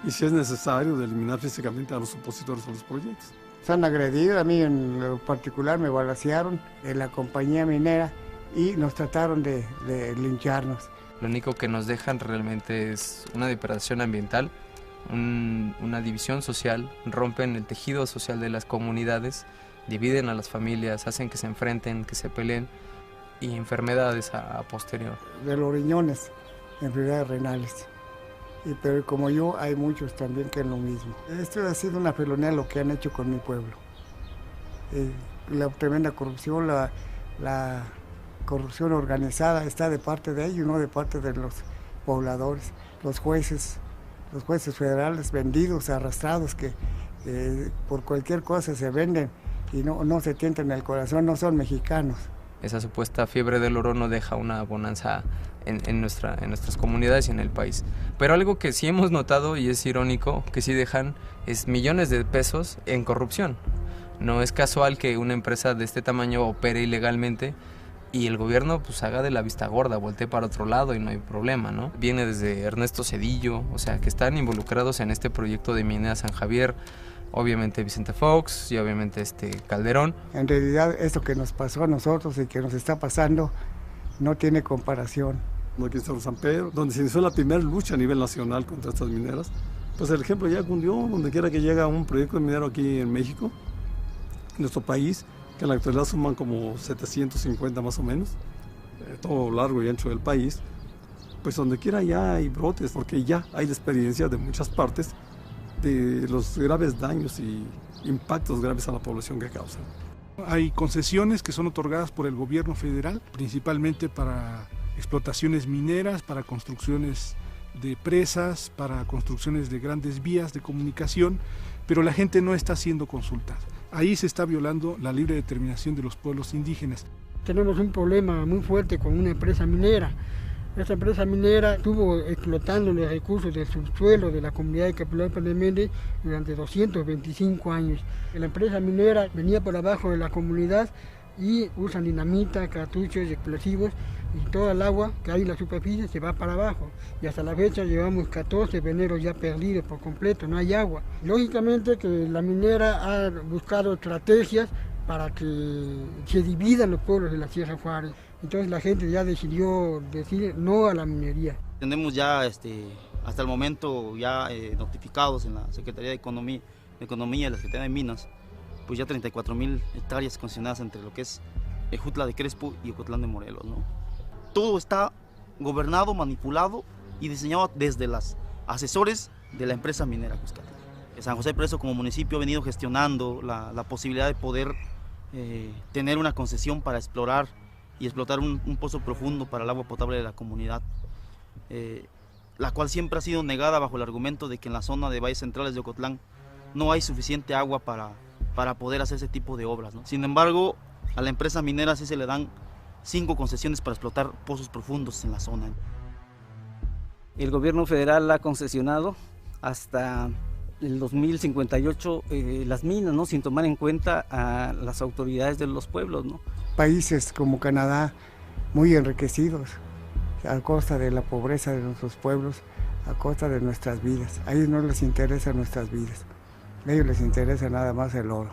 y si es necesario de eliminar físicamente a los opositores a los proyectos. Se han agredido, a mí en lo particular me balacearon en la compañía minera y nos trataron de lincharnos. Lo único que nos dejan realmente es una depredación ambiental, una división social, rompen el tejido social de las comunidades, dividen a las familias, hacen que se enfrenten, que se peleen y enfermedades a posterior. De los riñones, enfermedades renales. Pero como yo, hay muchos también que es lo mismo. Esto ha sido una felonía lo que han hecho con mi pueblo. La tremenda corrupción, la corrupción organizada está de parte de ellos, no de parte de los pobladores. Los jueces federales vendidos, arrastrados, que por cualquier cosa se venden y no se tientan el corazón, no son mexicanos. esa supuesta fiebre del oro no deja una bonanza en nuestras comunidades y en el país. Pero algo que sí hemos notado, y es irónico, que sí dejan, es millones de pesos en corrupción. No es casual que una empresa de este tamaño opere ilegalmente y el gobierno pues haga de la vista gorda, voltee para otro lado y no hay problema, ¿no? Viene desde Ernesto Zedillo, o sea, que están involucrados en este proyecto de Minera San Javier, obviamente Vicente Fox y obviamente Calderón. En realidad esto que nos pasó a nosotros y que nos está pasando no tiene comparación. Aquí está San Pedro, donde se inició la primera lucha a nivel nacional contra estas mineras. Pues el ejemplo ya cundió, donde quiera que llega un proyecto minero aquí en México, en nuestro país, que en la actualidad suman como 750 más o menos, todo largo y ancho del país, pues donde quiera ya hay brotes, porque ya hay la experiencia de muchas partes de los graves daños y impactos graves a la población que causan. Hay concesiones que son otorgadas por el gobierno federal, principalmente para explotaciones mineras, para construcciones de presas, para construcciones de grandes vías de comunicación, pero la gente no está siendo consultada. Ahí se está violando la libre determinación de los pueblos indígenas. Tenemos un problema muy fuerte con una empresa minera. Esta empresa minera estuvo explotando los recursos del subsuelo de la comunidad de Capilán-Palemende durante 225 años. La empresa minera venía por abajo de la comunidad y usan dinamita, cartuchos, explosivos, y toda el agua que hay en la superficie se va para abajo. Y hasta la fecha llevamos 14 veneros ya perdidos por completo, no hay agua. Lógicamente que la minera ha buscado estrategias para que se dividan los pueblos de la Sierra Juárez. Entonces la gente ya decidió decir no a la minería. Tenemos ya hasta el momento ya notificados en la Secretaría de Economía y la Secretaría de Minas, pues ya 34,000 hectáreas concesionadas entre lo que es Ejutla de Crespo y Ocotlán de Morelos, ¿no? Todo está gobernado, manipulado y diseñado desde los asesores de la empresa minera Cuscatlán. San José Preso como municipio ha venido gestionando la posibilidad de poder tener una concesión para explorar y explotar un pozo profundo para el agua potable de la comunidad, la cual siempre ha sido negada bajo el argumento de que en la zona de valles centrales de Ocotlán no hay suficiente agua para poder hacer ese tipo de obras, ¿no? Sin embargo, a la empresa minera sí se le dan 5 concesiones para explotar pozos profundos en la zona. El gobierno federal ha concesionado hasta el 2058 las minas, ¿no? Sin tomar en cuenta a las autoridades de los pueblos, ¿no? Países como Canadá muy enriquecidos a costa de la pobreza de nuestros pueblos, a costa de nuestras vidas. A ellos no les interesa nuestras vidas, a ellos les interesa nada más el oro.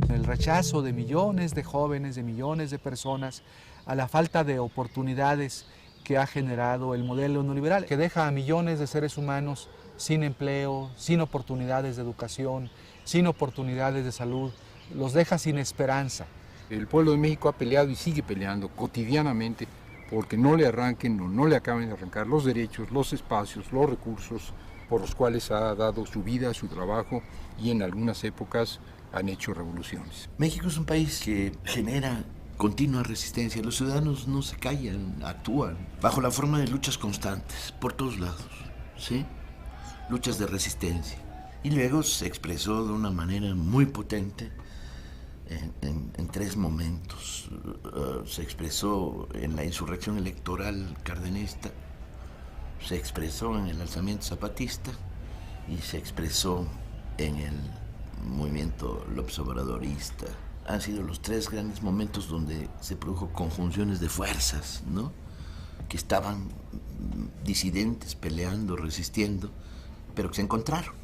El rechazo de millones de jóvenes, de millones de personas a la falta de oportunidades que ha generado el modelo neoliberal, que deja a millones de seres humanos sin empleo, sin oportunidades de educación, sin oportunidades de salud, los deja sin esperanza. El pueblo de México ha peleado y sigue peleando cotidianamente porque no le arranquen o no le acaben de arrancar los derechos, los espacios, los recursos por los cuales ha dado su vida, su trabajo y en algunas épocas han hecho revoluciones. México es un país que genera continua resistencia. Los ciudadanos no se callan, actúan bajo la forma de luchas constantes por todos lados, ¿sí? Luchas de resistencia. Y luego se expresó de una manera muy potente en 3 momentos. Se expresó en la insurrección electoral cardenista, se expresó en el alzamiento zapatista y se expresó en el movimiento López Obradorista. Han sido los 3 grandes momentos donde se produjo conjunciones de fuerzas, ¿no? Que estaban disidentes, peleando, resistiendo, pero que se encontraron.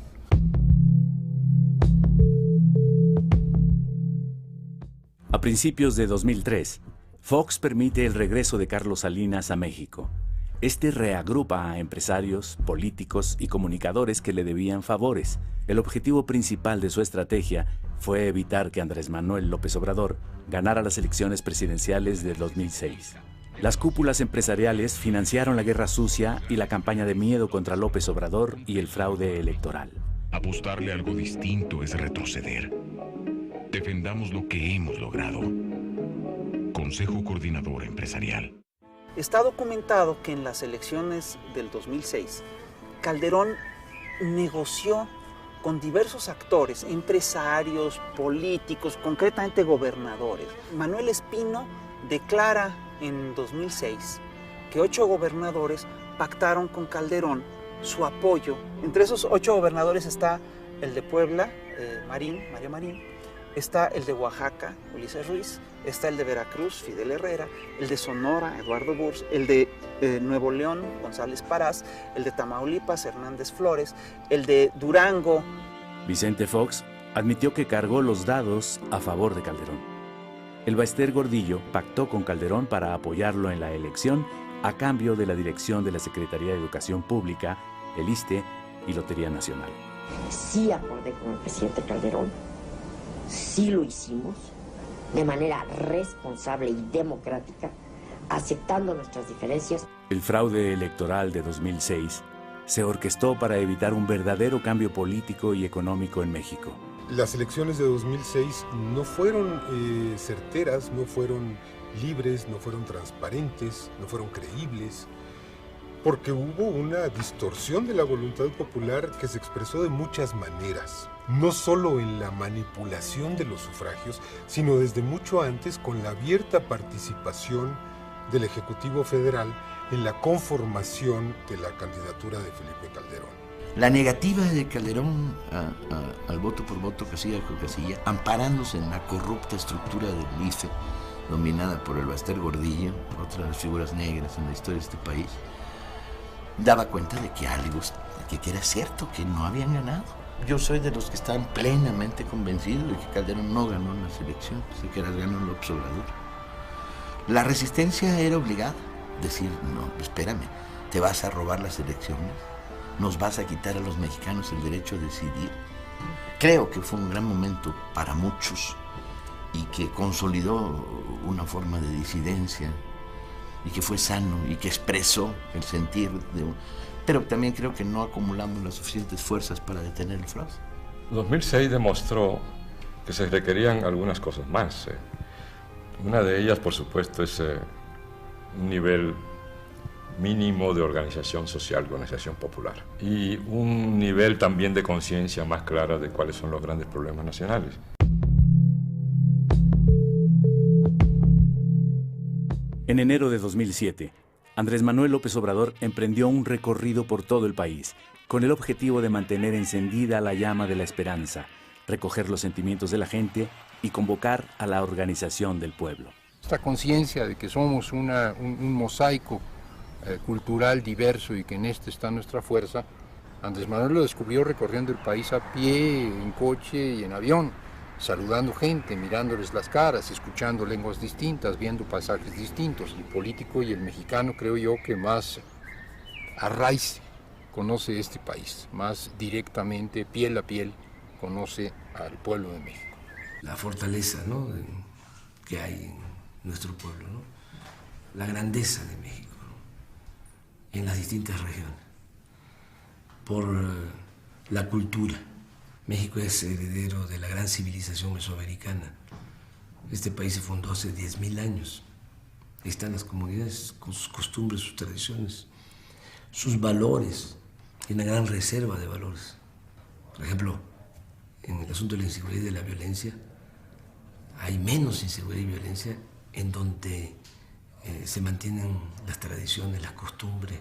A principios de 2003, Fox permite el regreso de Carlos Salinas a México. Este reagrupa a empresarios, políticos y comunicadores que le debían favores. El objetivo principal de su estrategia fue evitar que Andrés Manuel López Obrador ganara las elecciones presidenciales de 2006. Las cúpulas empresariales financiaron la guerra sucia y la campaña de miedo contra López Obrador y el fraude electoral. Apostarle a algo distinto es retroceder. Defendamos lo que hemos logrado. Consejo Coordinador Empresarial. Está documentado que en las elecciones del 2006, Calderón negoció con diversos actores, empresarios, políticos, concretamente gobernadores. Manuel Espino declara en 2006 que 8 gobernadores pactaron con Calderón su apoyo. Entre esos 8 gobernadores está el de Puebla, Mario Marín, está el de Oaxaca, Ulises Ruiz, está el de Veracruz, Fidel Herrera, el de Sonora, Eduardo Burs, el de Nuevo León, González Parás, el de Tamaulipas, Hernández Flores, el de Durango. Vicente Fox admitió que cargó los dados a favor de Calderón. El Baester Gordillo pactó con Calderón para apoyarlo en la elección a cambio de la dirección de la Secretaría de Educación Pública, el ISSSTE y Lotería Nacional. Sí acordé con el presidente Calderón, sí lo hicimos de manera responsable y democrática, aceptando nuestras diferencias. El fraude electoral de 2006 se orquestó para evitar un verdadero cambio político y económico en México. Las elecciones de 2006 no fueron certeras, no fueron libres, no fueron transparentes, no fueron creíbles, porque hubo una distorsión de la voluntad popular que se expresó de muchas maneras, no solo en la manipulación de los sufragios, sino desde mucho antes con la abierta participación del Ejecutivo Federal en la conformación de la candidatura de Felipe Calderón. La negativa de Calderón al voto por voto, casilla por casilla, amparándose en la corrupta estructura del IFE, dominada por el Baester Gordillo, otra de las figuras negras en la historia de este país, daba cuenta de que algo, que era cierto, que no habían ganado. Yo soy de los que están plenamente convencidos de que Calderón no ganó las elecciones, de que las ganó López Obrador. La resistencia era obligada, decir, no, espérame, te vas a robar las elecciones, nos vas a quitar a los mexicanos el derecho a decidir. Creo que fue un gran momento para muchos y que consolidó una forma de disidencia y que fue sano y que expresó el sentir de un... Pero también creo que no acumulamos las suficientes fuerzas para detener el fraude. 2006 demostró que se requerían algunas cosas más. Una de ellas, por supuesto, es un nivel mínimo de organización social, organización popular, y un nivel también de conciencia más clara de cuáles son los grandes problemas nacionales. En enero de 2007, Andrés Manuel López Obrador emprendió un recorrido por todo el país, con el objetivo de mantener encendida la llama de la esperanza, recoger los sentimientos de la gente y convocar a la organización del pueblo. Esta conciencia de que somos un mosaico cultural diverso y que en este está nuestra fuerza, Andrés Manuel lo descubrió recorriendo el país a pie, en coche y en avión, saludando gente, mirándoles las caras, escuchando lenguas distintas, viendo paisajes distintos. El político y el mexicano, creo yo, que más a raíz conoce este país, más directamente, piel a piel, conoce al pueblo de México. La fortaleza, ¿no?, que hay en nuestro pueblo, ¿no?, la grandeza de México, ¿no?, en las distintas regiones, por la cultura. México es heredero de la gran civilización mesoamericana. Este país se fundó hace 10.000 años. Ahí están las comunidades con sus costumbres, sus tradiciones, sus valores, y una gran reserva de valores. Por ejemplo, en el asunto de la inseguridad y de la violencia, hay menos inseguridad y violencia en donde se mantienen las tradiciones, las costumbres,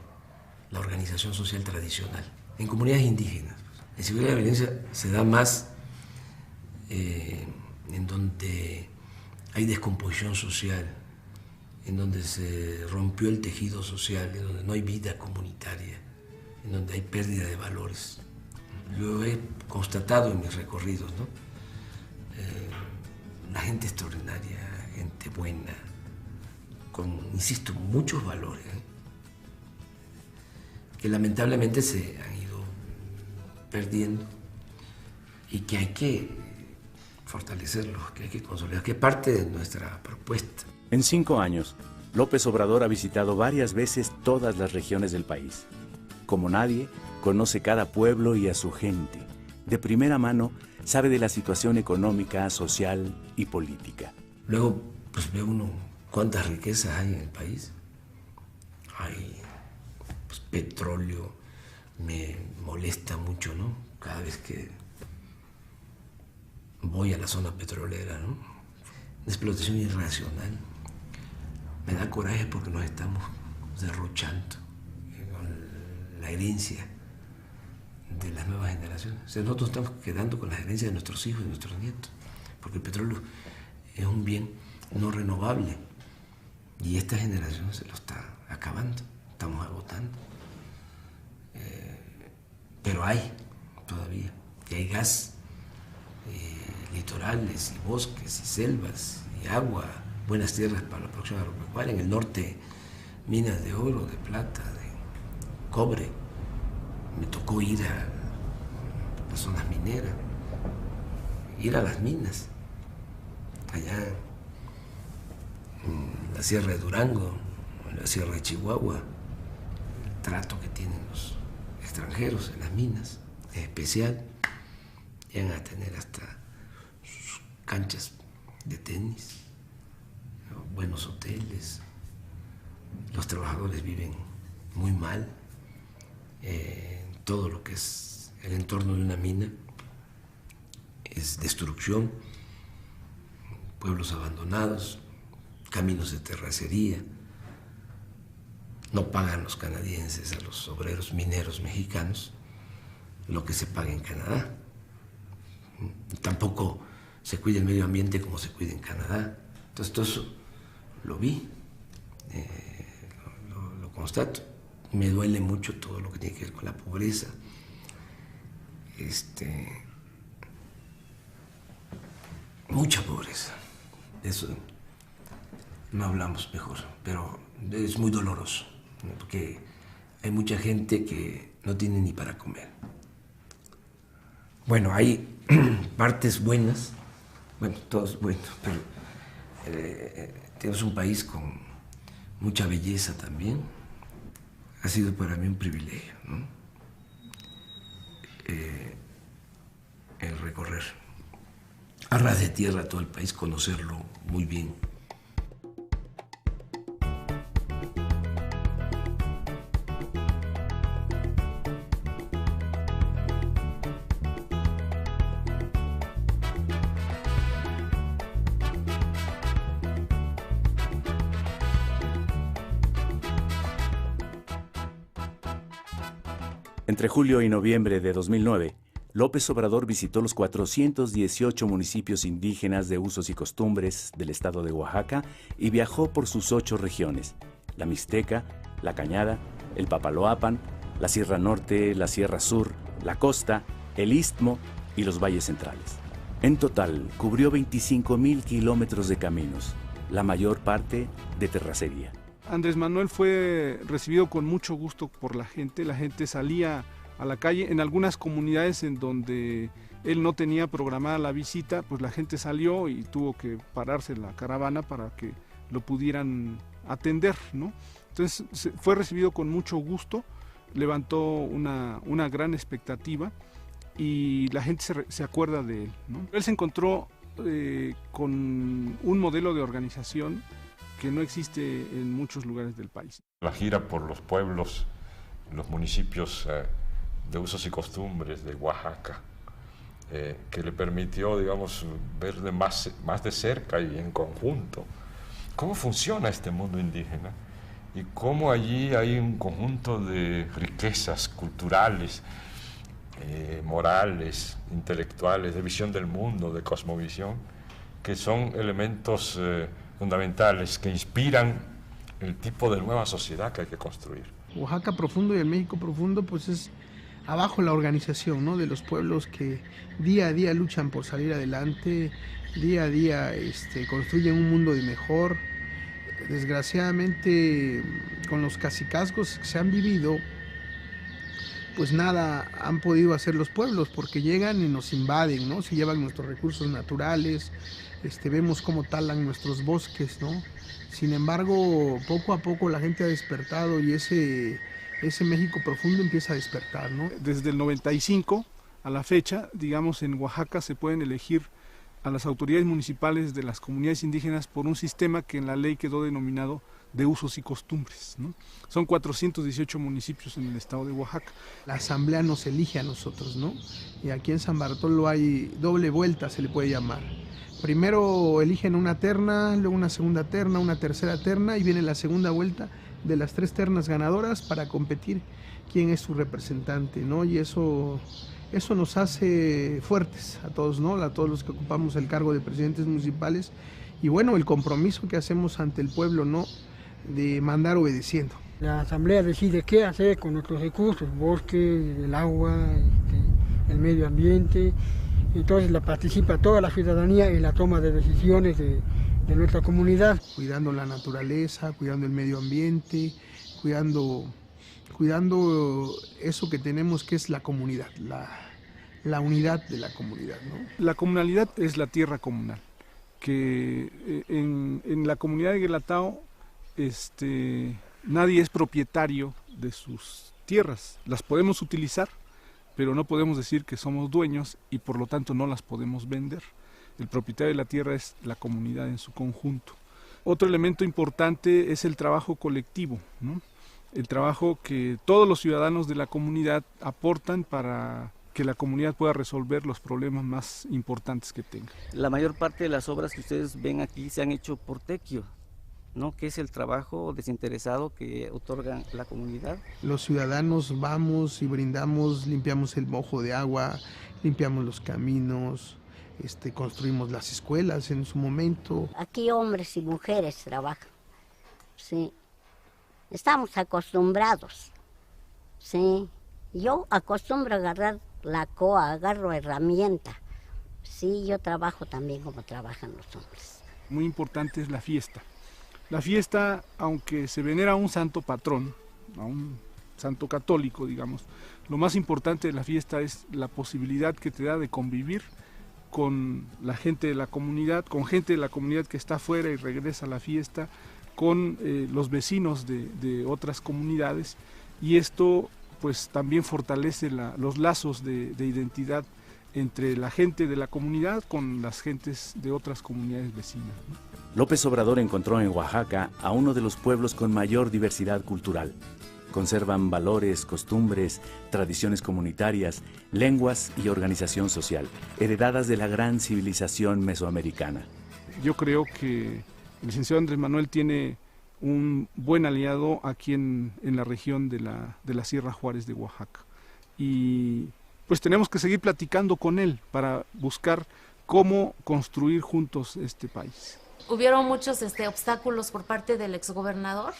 la organización social tradicional. En comunidades indígenas, la inseguridad y la violencia se da más en donde hay descomposición social, en donde se rompió el tejido social, en donde no hay vida comunitaria, en donde hay pérdida de valores. Yo he constatado en mis recorridos, ¿no?, la gente extraordinaria, gente buena, con, insisto, muchos valores, que lamentablemente se han ido perdiendo y que hay que fortalecerlos, que hay que consolidar, que es parte de nuestra propuesta. En 5 años, López Obrador ha visitado varias veces todas las regiones del país. Como nadie, conoce cada pueblo y a su gente. De primera mano, sabe de la situación económica, social y política. Luego, pues ve uno cuántas riquezas hay en el país. Hay petróleo, me molesta mucho, ¿no?, cada vez que voy a la zona petrolera, ¿no? Una explotación irracional. Me da coraje porque nos estamos derrochando con la herencia de las nuevas generaciones. O sea, nosotros estamos quedando con la herencia de nuestros hijos y nuestros nietos, porque el petróleo es un bien no renovable y esta generación se lo está acabando, estamos agotando. Pero hay todavía, y hay gas, litorales y bosques y selvas y agua, buenas tierras para la producción agropecuaria. En el norte, minas de oro, de plata, de cobre. Me tocó ir a las zonas mineras, ir a las minas, allá en la Sierra de Durango, en la Sierra de Chihuahua. El trato que tienen los extranjeros en las minas es especial. Llegan a tener hasta sus canchas de tenis, ¿no? Buenos hoteles. Los trabajadores viven muy mal. Todo lo que es el entorno de una mina es destrucción, pueblos abandonados, caminos de terracería. No pagan los canadienses a los obreros mineros mexicanos lo que se paga en Canadá. Tampoco se cuida el medio ambiente como se cuida en Canadá. Entonces todo eso lo vi, lo constato. Me duele mucho todo lo que tiene que ver con la pobreza. Mucha pobreza. De eso no hablamos mejor, pero es muy doloroso, ¿no? Porque hay mucha gente que no tiene ni para comer. Bueno, hay partes buenas, bueno, todo es bueno, pero tenemos un país con mucha belleza también. Ha sido para mí un privilegio, ¿no? El recorrer a ras de tierra todo el país, conocerlo muy bien. Entre julio y noviembre de 2009, López Obrador visitó los 418 municipios indígenas de usos y costumbres del estado de Oaxaca y viajó por sus 8 regiones: la Mixteca, la Cañada, el Papaloapan, la Sierra Norte, la Sierra Sur, la Costa, el Istmo y los valles centrales. En total, cubrió 25,000 kilómetros de caminos, la mayor parte de terracería. Andrés Manuel fue recibido con mucho gusto por la gente salía a la calle. En algunas comunidades en donde él no tenía programada la visita, pues la gente salió y tuvo que pararse la caravana para que lo pudieran atender, ¿no? Entonces fue recibido con mucho gusto, levantó una gran expectativa y la gente se acuerda de él, ¿no? Él se encontró con un modelo de organización que no existe en muchos lugares del país. La gira por los pueblos, los municipios de usos y costumbres de Oaxaca, que le permitió, digamos, verle más de cerca y en conjunto cómo funciona este mundo indígena y cómo allí hay un conjunto de riquezas culturales, morales, intelectuales, de visión del mundo, de cosmovisión, que son elementos fundamentales que inspiran el tipo de nueva sociedad que hay que construir. Oaxaca profundo y el México profundo, pues es abajo la organización, ¿no?, de los pueblos que día a día luchan por salir adelante, día a día construyen un mundo de mejor. Desgraciadamente, con los cacicazgos que se han vivido, pues nada han podido hacer los pueblos, porque llegan y nos invaden, ¿no? Se llevan nuestros recursos naturales, vemos cómo talan nuestros bosques, ¿no? Sin embargo, poco a poco la gente ha despertado y ese México profundo empieza a despertar, ¿no? Desde el 95 a la fecha, digamos, en Oaxaca se pueden elegir a las autoridades municipales de las comunidades indígenas por un sistema que en la ley quedó denominado de usos y costumbres, ¿no? Son 418 municipios en el estado de Oaxaca. La asamblea nos elige a nosotros, ¿no? Y aquí en San Bartolo hay doble vuelta, se le puede llamar. Primero eligen una terna, luego una segunda terna, una tercera terna y viene la segunda vuelta de las 3 ternas ganadoras para competir quién es su representante, ¿no? Y eso nos hace fuertes a todos, ¿no? A todos los que ocupamos el cargo de presidentes municipales y bueno, el compromiso que hacemos ante el pueblo, ¿no? De mandar obedeciendo. La asamblea decide qué hacer con nuestros recursos, el bosque, el agua, el medio ambiente. Entonces participa toda la ciudadanía en la toma de decisiones de nuestra comunidad. Cuidando la naturaleza, cuidando el medio ambiente, cuidando eso que tenemos que es la comunidad, la unidad de la comunidad, ¿no? La comunalidad es la tierra comunal, que en la comunidad de Guelatao nadie es propietario de sus tierras. Las podemos utilizar, pero no podemos decir que somos dueños y por lo tanto no las podemos vender. El propietario de la tierra es la comunidad en su conjunto. Otro elemento importante es el trabajo colectivo, ¿no? El trabajo que todos los ciudadanos de la comunidad aportan para que la comunidad pueda resolver los problemas más importantes que tenga. La mayor parte de las obras que ustedes ven aquí se han hecho por tequio, ¿no? Que es el trabajo desinteresado que otorga la comunidad. Los ciudadanos vamos y brindamos, limpiamos el mojo de agua, limpiamos los caminos, construimos las escuelas en su momento. Aquí hombres y mujeres trabajan, sí. Estamos acostumbrados, sí. Yo acostumbro a agarrar la coa, agarro herramienta. Sí, yo trabajo también como trabajan los hombres. Muy importante es la fiesta. La fiesta, aunque se venera a un santo patrón, a un santo católico, digamos, lo más importante de la fiesta es la posibilidad que te da de convivir con la gente de la comunidad, con gente de la comunidad que está afuera y regresa a la fiesta, con los vecinos de otras comunidades, y esto pues también fortalece los lazos de identidad entre la gente de la comunidad con las gentes de otras comunidades vecinas, ¿no? López Obrador encontró en Oaxaca a uno de los pueblos con mayor diversidad cultural. Conservan valores, costumbres, tradiciones comunitarias, lenguas y organización social, heredadas de la gran civilización mesoamericana. Yo creo que el licenciado Andrés Manuel tiene un buen aliado aquí en la región de la Sierra Juárez de Oaxaca. Y pues tenemos que seguir platicando con él para buscar cómo construir juntos este país. Hubieron muchos obstáculos por parte del exgobernador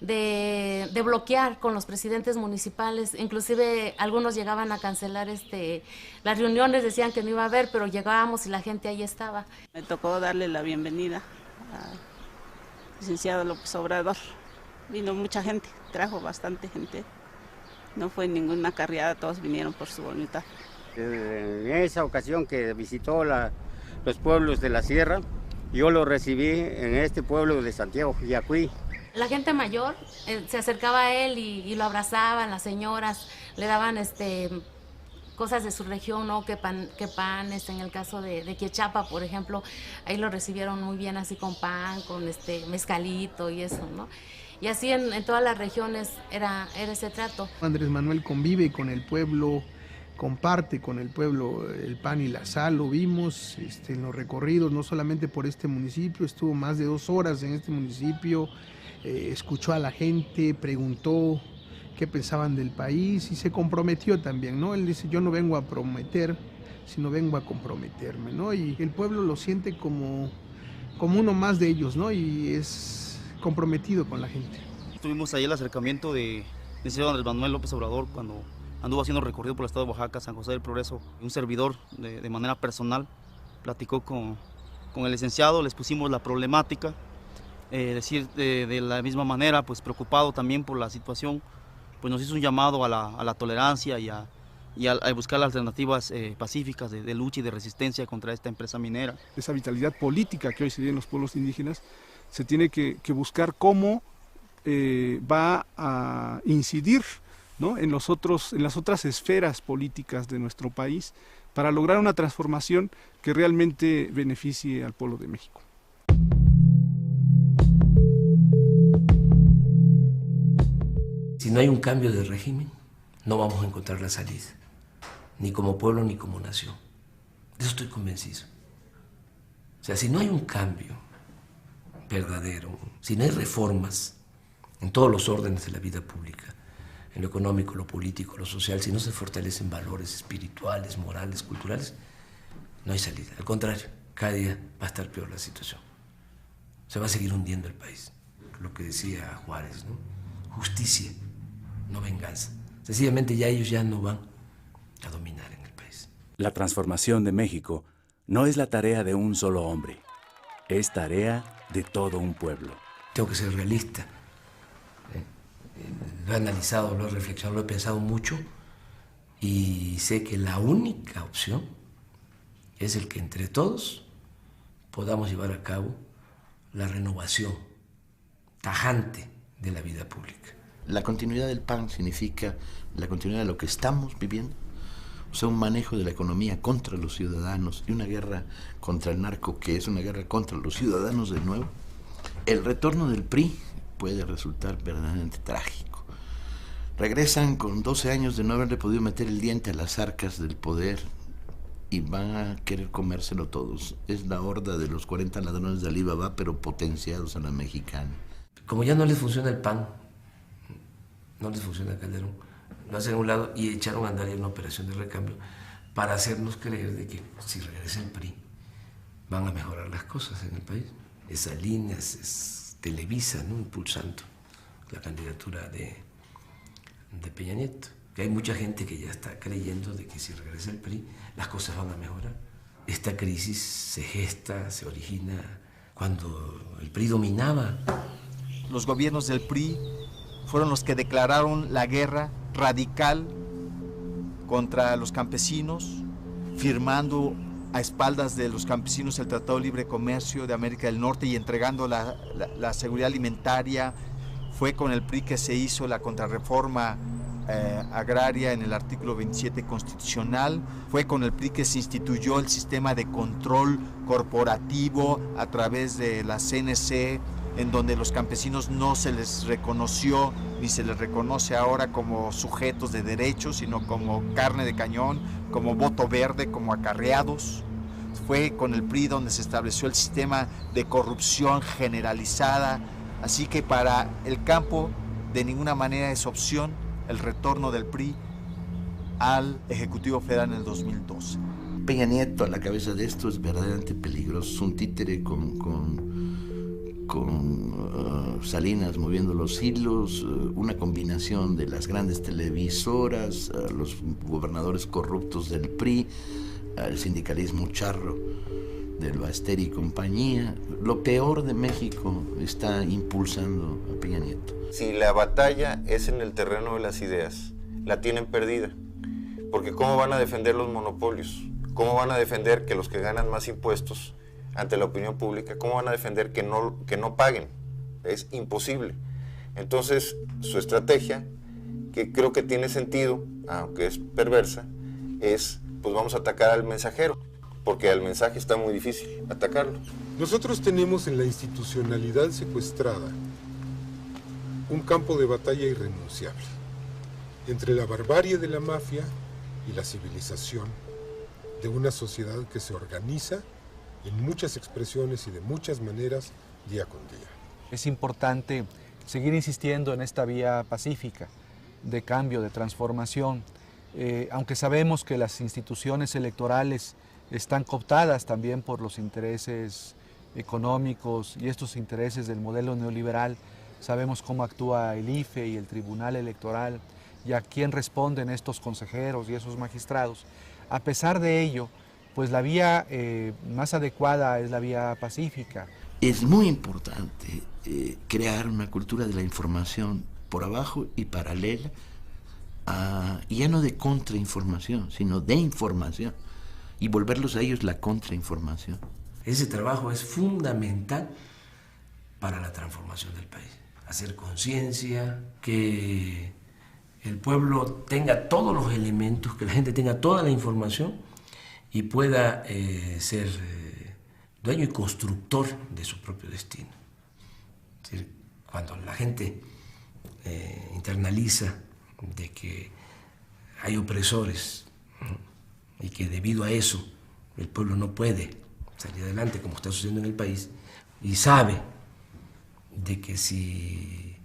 de bloquear con los presidentes municipales, inclusive algunos llegaban a cancelar las reuniones, decían que no iba a haber, pero llegábamos y la gente ahí estaba. Me tocó darle la bienvenida al licenciado López Obrador. Vino mucha gente, trajo bastante gente, no fue ninguna carreada, todos vinieron por su voluntad. En esa ocasión que visitó los pueblos de la sierra, yo lo recibí en este pueblo de Santiago, Yacuí. La gente mayor se acercaba a él y lo abrazaban, las señoras le daban cosas de su región, ¿no? Que pan, en el caso de Quiechapa, por ejemplo, ahí lo recibieron muy bien así con pan, con mezcalito y eso, ¿no? Y así en todas las regiones era ese trato. Andrés Manuel convive con el pueblo, comparte con el pueblo el pan y la sal, lo vimos en los recorridos, no solamente por este municipio, estuvo más de 2 horas en este municipio, escuchó a la gente, preguntó qué pensaban del país y se comprometió también, ¿no? Él dice, yo no vengo a prometer, sino vengo a comprometerme, ¿no? Y el pueblo lo siente como uno más de ellos, ¿no? Y es comprometido con la gente. Tuvimos ahí el acercamiento de licenciado Andrés Manuel López Obrador cuando anduvo haciendo recorrido por el estado de Oaxaca, San José del Progreso. Un servidor de manera personal platicó con el licenciado, les pusimos la problemática, de la misma manera, pues preocupado también por la situación, pues nos hizo un llamado a la tolerancia y a buscar alternativas pacíficas de lucha y de resistencia contra esta empresa minera. Esa vitalidad política que hoy se vive en los pueblos indígenas se tiene que buscar cómo va a incidir, ¿no? en las otras esferas políticas de nuestro país para lograr una transformación que realmente beneficie al pueblo de México. si no hay un cambio de régimen, no vamos a encontrar la salida, ni como pueblo ni como nación. De eso estoy convencido. O sea, si no hay un cambio verdadero, si no hay reformas en todos los órdenes de la vida pública, en lo económico, lo político, lo social, si no se fortalecen valores espirituales, morales, culturales, no hay salida. Al contrario, cada día va a estar peor la situación. Se va a seguir hundiendo el país. Lo que decía Juárez, ¿no? Justicia, no venganza. Sencillamente ya ellos ya no van a dominar en el país. La transformación de México no es la tarea de un solo hombre, es tarea de todo un pueblo. Tengo que ser realista. Lo he analizado, lo he reflexionado, lo he pensado mucho y sé que la única opción es el que entre todos podamos llevar a cabo la renovación tajante de la vida pública. La continuidad del PAN significa la continuidad de lo que estamos viviendo, o sea, un manejo de la economía contra los ciudadanos y una guerra contra el narco, que es una guerra contra los ciudadanos de nuevo. El retorno del PRI puede resultar verdaderamente trágico. Regresan con 12 años de no haberle podido meter el diente a las arcas del poder y van a querer comérselo todos. Es la horda de los 40 ladrones de Alibaba, pero potenciados a la mexicana. Como ya no les funciona el PAN, no les funciona Calderón, lo hacen a un lado y echaron a andar en una operación de recambio para hacernos creer de que si regresa el PRI van a mejorar las cosas en el país. Esa línea es Televisa, ¿no?, impulsando la candidatura de Peña Nieto. Que hay mucha gente que ya está creyendo de que si regresa el PRI las cosas van a mejorar. Esta crisis se gesta, se origina cuando el PRI dominaba. Los gobiernos del PRI fueron los que declararon la guerra radical contra los campesinos, firmando a espaldas de los campesinos el Tratado de Libre Comercio de América del Norte y entregando la seguridad alimentaria. Fue con el PRI que se hizo la contrarreforma agraria en el artículo 27 constitucional. Fue con el PRI que se instituyó el sistema de control corporativo a través de la CNC, en donde los campesinos no se les reconoció ni se les reconoce ahora como sujetos de derechos, sino como carne de cañón, como voto verde, como acarreados. Fue con el PRI donde se estableció el sistema de corrupción generalizada. Así que para el campo de ninguna manera es opción el retorno del PRI al Ejecutivo Federal en el 2012. Peña Nieto a la cabeza de esto es verdaderamente peligroso. Es un títere con Salinas moviendo los hilos, una combinación de las grandes televisoras, los gobernadores corruptos del PRI, el sindicalismo charro del Baster y compañía. Lo peor de México está impulsando a Peña Nieto. Si la batalla es en el terreno de las ideas, la tienen perdida. Porque ¿cómo van a defender los monopolios? ¿Cómo van a defender que los que ganan más impuestos ante la opinión pública, cómo van a defender que no paguen? Es imposible. Entonces, su estrategia, que creo que tiene sentido, aunque es perversa, es, pues vamos a atacar al mensajero, porque al mensaje está muy difícil atacarlo. Nosotros tenemos en la institucionalidad secuestrada un campo de batalla irrenunciable entre la barbarie de la mafia y la civilización de una sociedad que se organiza en muchas expresiones y de muchas maneras día con día. Es importante seguir insistiendo en esta vía pacífica de cambio, de transformación, aunque sabemos que las instituciones electorales están cooptadas también por los intereses económicos y estos intereses del modelo neoliberal. Sabemos cómo actúa el IFE y el Tribunal Electoral y a quién responden estos consejeros y esos magistrados. A pesar de ello, pues la vía más adecuada es la vía pacífica. Es muy importante crear una cultura de la información por abajo y paralela, y ya no de contrainformación, sino de información, y volverlos a ellos la contrainformación. Ese trabajo es fundamental para la transformación del país. Hacer conciencia, que el pueblo tenga todos los elementos, que la gente tenga toda la información y pueda ser dueño y constructor de su propio destino. Es decir, cuando la gente internaliza de que hay opresores, ¿no? Y que debido a eso el pueblo no puede salir adelante como está sucediendo en el país, y sabe de que si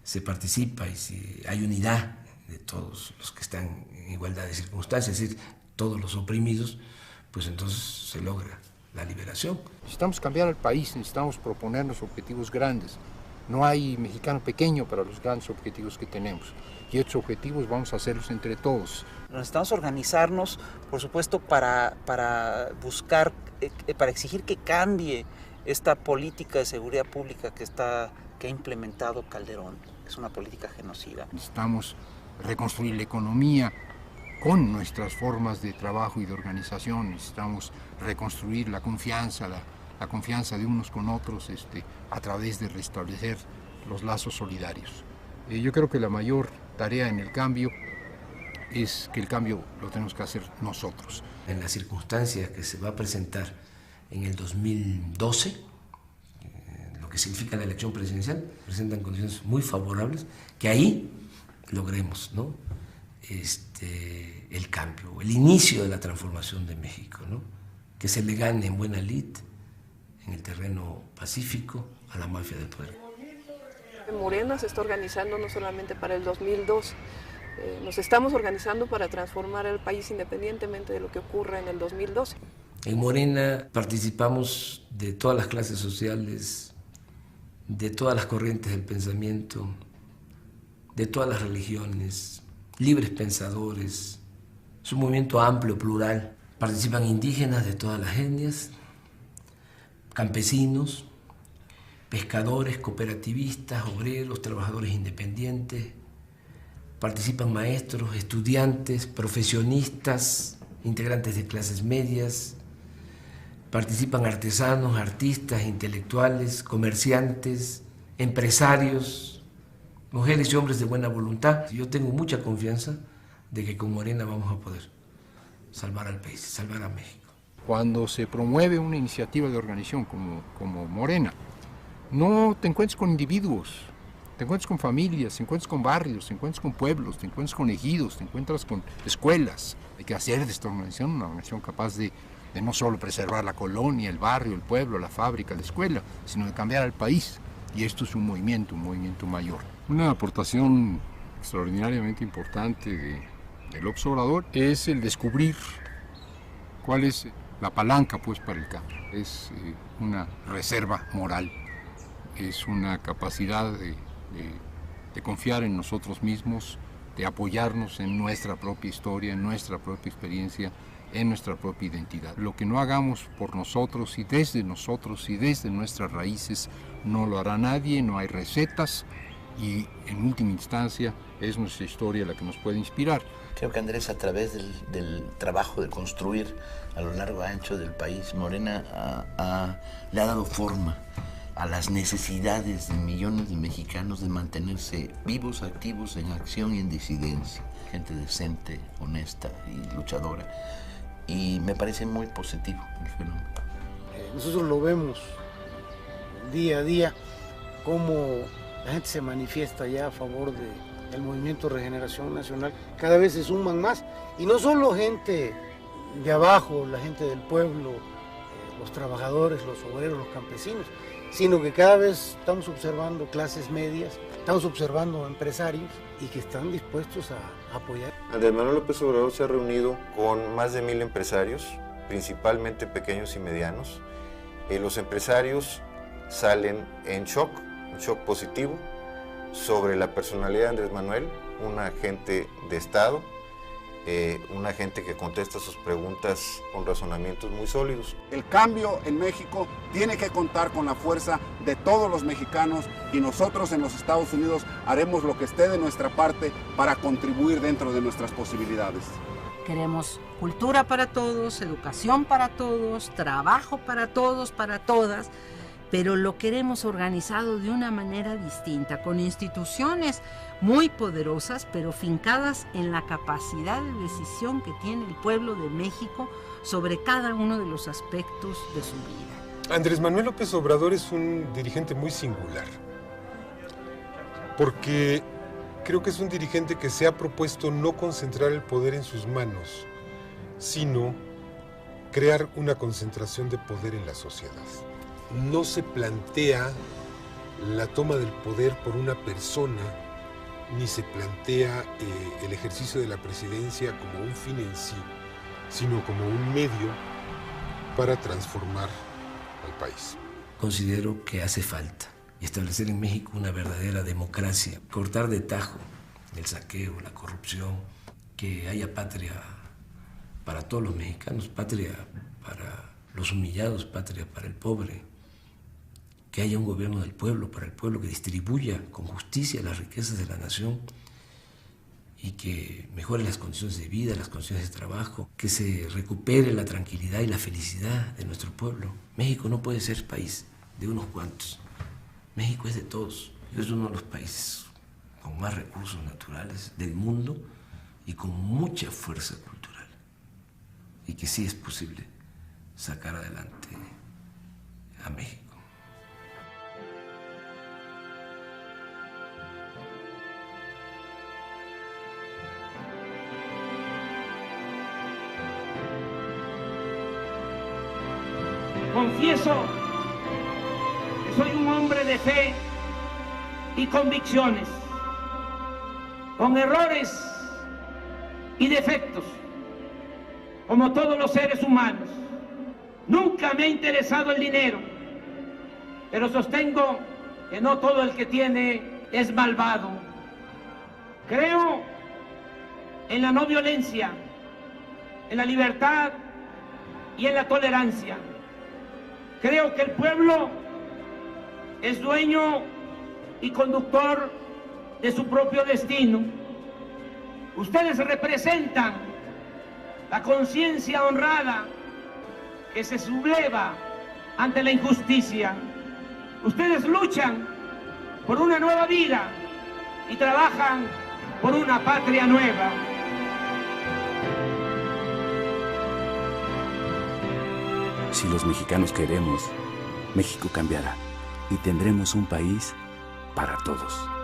se participa y si hay unidad de todos los que están en igualdad de circunstancias, es decir, todos los oprimidos, pues entonces se logra la liberación. Necesitamos cambiar el país, necesitamos proponernos objetivos grandes. No hay mexicano pequeño para los grandes objetivos que tenemos. Y estos objetivos vamos a hacerlos entre todos. Necesitamos organizarnos, por supuesto, para buscar, para exigir que cambie esta política de seguridad pública que ha implementado Calderón. Es una política genocida. Necesitamos reconstruir la economía con nuestras formas de trabajo y de organización. Necesitamos reconstruir la confianza de unos con otros a través de restablecer los lazos solidarios. Yo creo que la mayor tarea en el cambio es que el cambio lo tenemos que hacer nosotros. En las circunstancias que se va a presentar en el 2012, lo que significa la elección presidencial, presentan condiciones muy favorables, que ahí logremos, ¿no? El cambio, el inicio de la transformación de México, ¿no? Que se le gane en buena lid, en el terreno pacífico, a la mafia del poder. Morena se está organizando no solamente para el 2002, nos estamos organizando para transformar el país independientemente de lo que ocurra en el 2012. En Morena participamos de todas las clases sociales, de todas las corrientes del pensamiento, de todas las religiones, libres pensadores. Es un movimiento amplio, plural. Participan indígenas de todas las etnias, campesinos, pescadores, cooperativistas, obreros, trabajadores independientes. Participan maestros, estudiantes, profesionistas, integrantes de clases medias. Participan artesanos, artistas, intelectuales, comerciantes, empresarios, mujeres y hombres de buena voluntad. Yo tengo mucha confianza de que con Morena vamos a poder salvar al país, salvar a México. Cuando se promueve una iniciativa de organización como Morena, no te encuentres con individuos, te encuentras con familias, te encuentras con barrios, te encuentras con pueblos, te encuentras con ejidos, te encuentras con escuelas. Hay que hacer de esta organización una organización capaz de no solo preservar la colonia, el barrio, el pueblo, la fábrica, la escuela, sino de cambiar al país. Y esto es un movimiento mayor. Una aportación extraordinariamente importante del observador es el descubrir cuál es la palanca para el cambio. Es una reserva moral, es una capacidad de confiar en nosotros mismos, de apoyarnos en nuestra propia historia, en nuestra propia experiencia, en nuestra propia identidad. Lo que no hagamos por nosotros y desde nuestras raíces no lo hará nadie, no hay recetas y en última instancia es nuestra historia la que nos puede inspirar. Creo que Andrés, a través del trabajo de construir a lo largo y ancho del país, Morena le ha dado forma a las necesidades de millones de mexicanos de mantenerse vivos, activos, en acción y en disidencia. Gente decente, honesta y luchadora. Y me parece muy positivo el fenómeno. Nosotros lo vemos día a día, cómo la gente se manifiesta ya a favor del Movimiento de Regeneración Nacional. Cada vez se suman más, y no solo gente de abajo, la gente del pueblo, los trabajadores, los obreros, los campesinos, sino que cada vez estamos observando clases medias, estamos observando empresarios y que están dispuestos a apoyar. Andrés Manuel López Obrador se ha reunido con más de 1000 empresarios, principalmente pequeños y medianos. Los empresarios salen en shock, un shock positivo, sobre la personalidad de Andrés Manuel, un agente de Estado, una gente que contesta sus preguntas con razonamientos muy sólidos. El cambio en México tiene que contar con la fuerza de todos los mexicanos, y nosotros en los Estados Unidos haremos lo que esté de nuestra parte para contribuir dentro de nuestras posibilidades. Queremos cultura para todos, educación para todos, trabajo para todos, para todas, pero lo queremos organizado de una manera distinta, con instituciones muy poderosas, pero fincadas en la capacidad de decisión que tiene el pueblo de México sobre cada uno de los aspectos de su vida. Andrés Manuel López Obrador es un dirigente muy singular, porque Creo que es un dirigente que se ha propuesto no concentrar el poder en sus manos, sino crear una concentración de poder en la sociedad. No se plantea la toma del poder por una persona, ni se plantea el ejercicio de la presidencia como un fin en sí, sino como un medio para transformar al país. Considero que hace falta establecer en México una verdadera democracia, cortar de tajo el saqueo, la corrupción, que haya patria para todos los mexicanos, patria para los humillados, patria para el pobre, que haya un gobierno del pueblo, para el pueblo, que distribuya con justicia las riquezas de la nación y que mejore las condiciones de vida, las condiciones de trabajo, que se recupere la tranquilidad y la felicidad de nuestro pueblo. México no puede ser país de unos cuantos. México es de todos. Es uno de los países con más recursos naturales del mundo y con mucha fuerza cultural. Y que sí es posible sacar adelante a México. Confieso que soy un hombre de fe y convicciones, con errores y defectos, como todos los seres humanos. Nunca me ha interesado el dinero, pero sostengo que no todo el que tiene es malvado. Creo en la no violencia, en la libertad y en la tolerancia. Creo que el pueblo es dueño y conductor de su propio destino. Ustedes representan la conciencia honrada que se subleva ante la injusticia. Ustedes luchan por una nueva vida y trabajan por una patria nueva. Si los mexicanos queremos, México cambiará y tendremos un país para todos.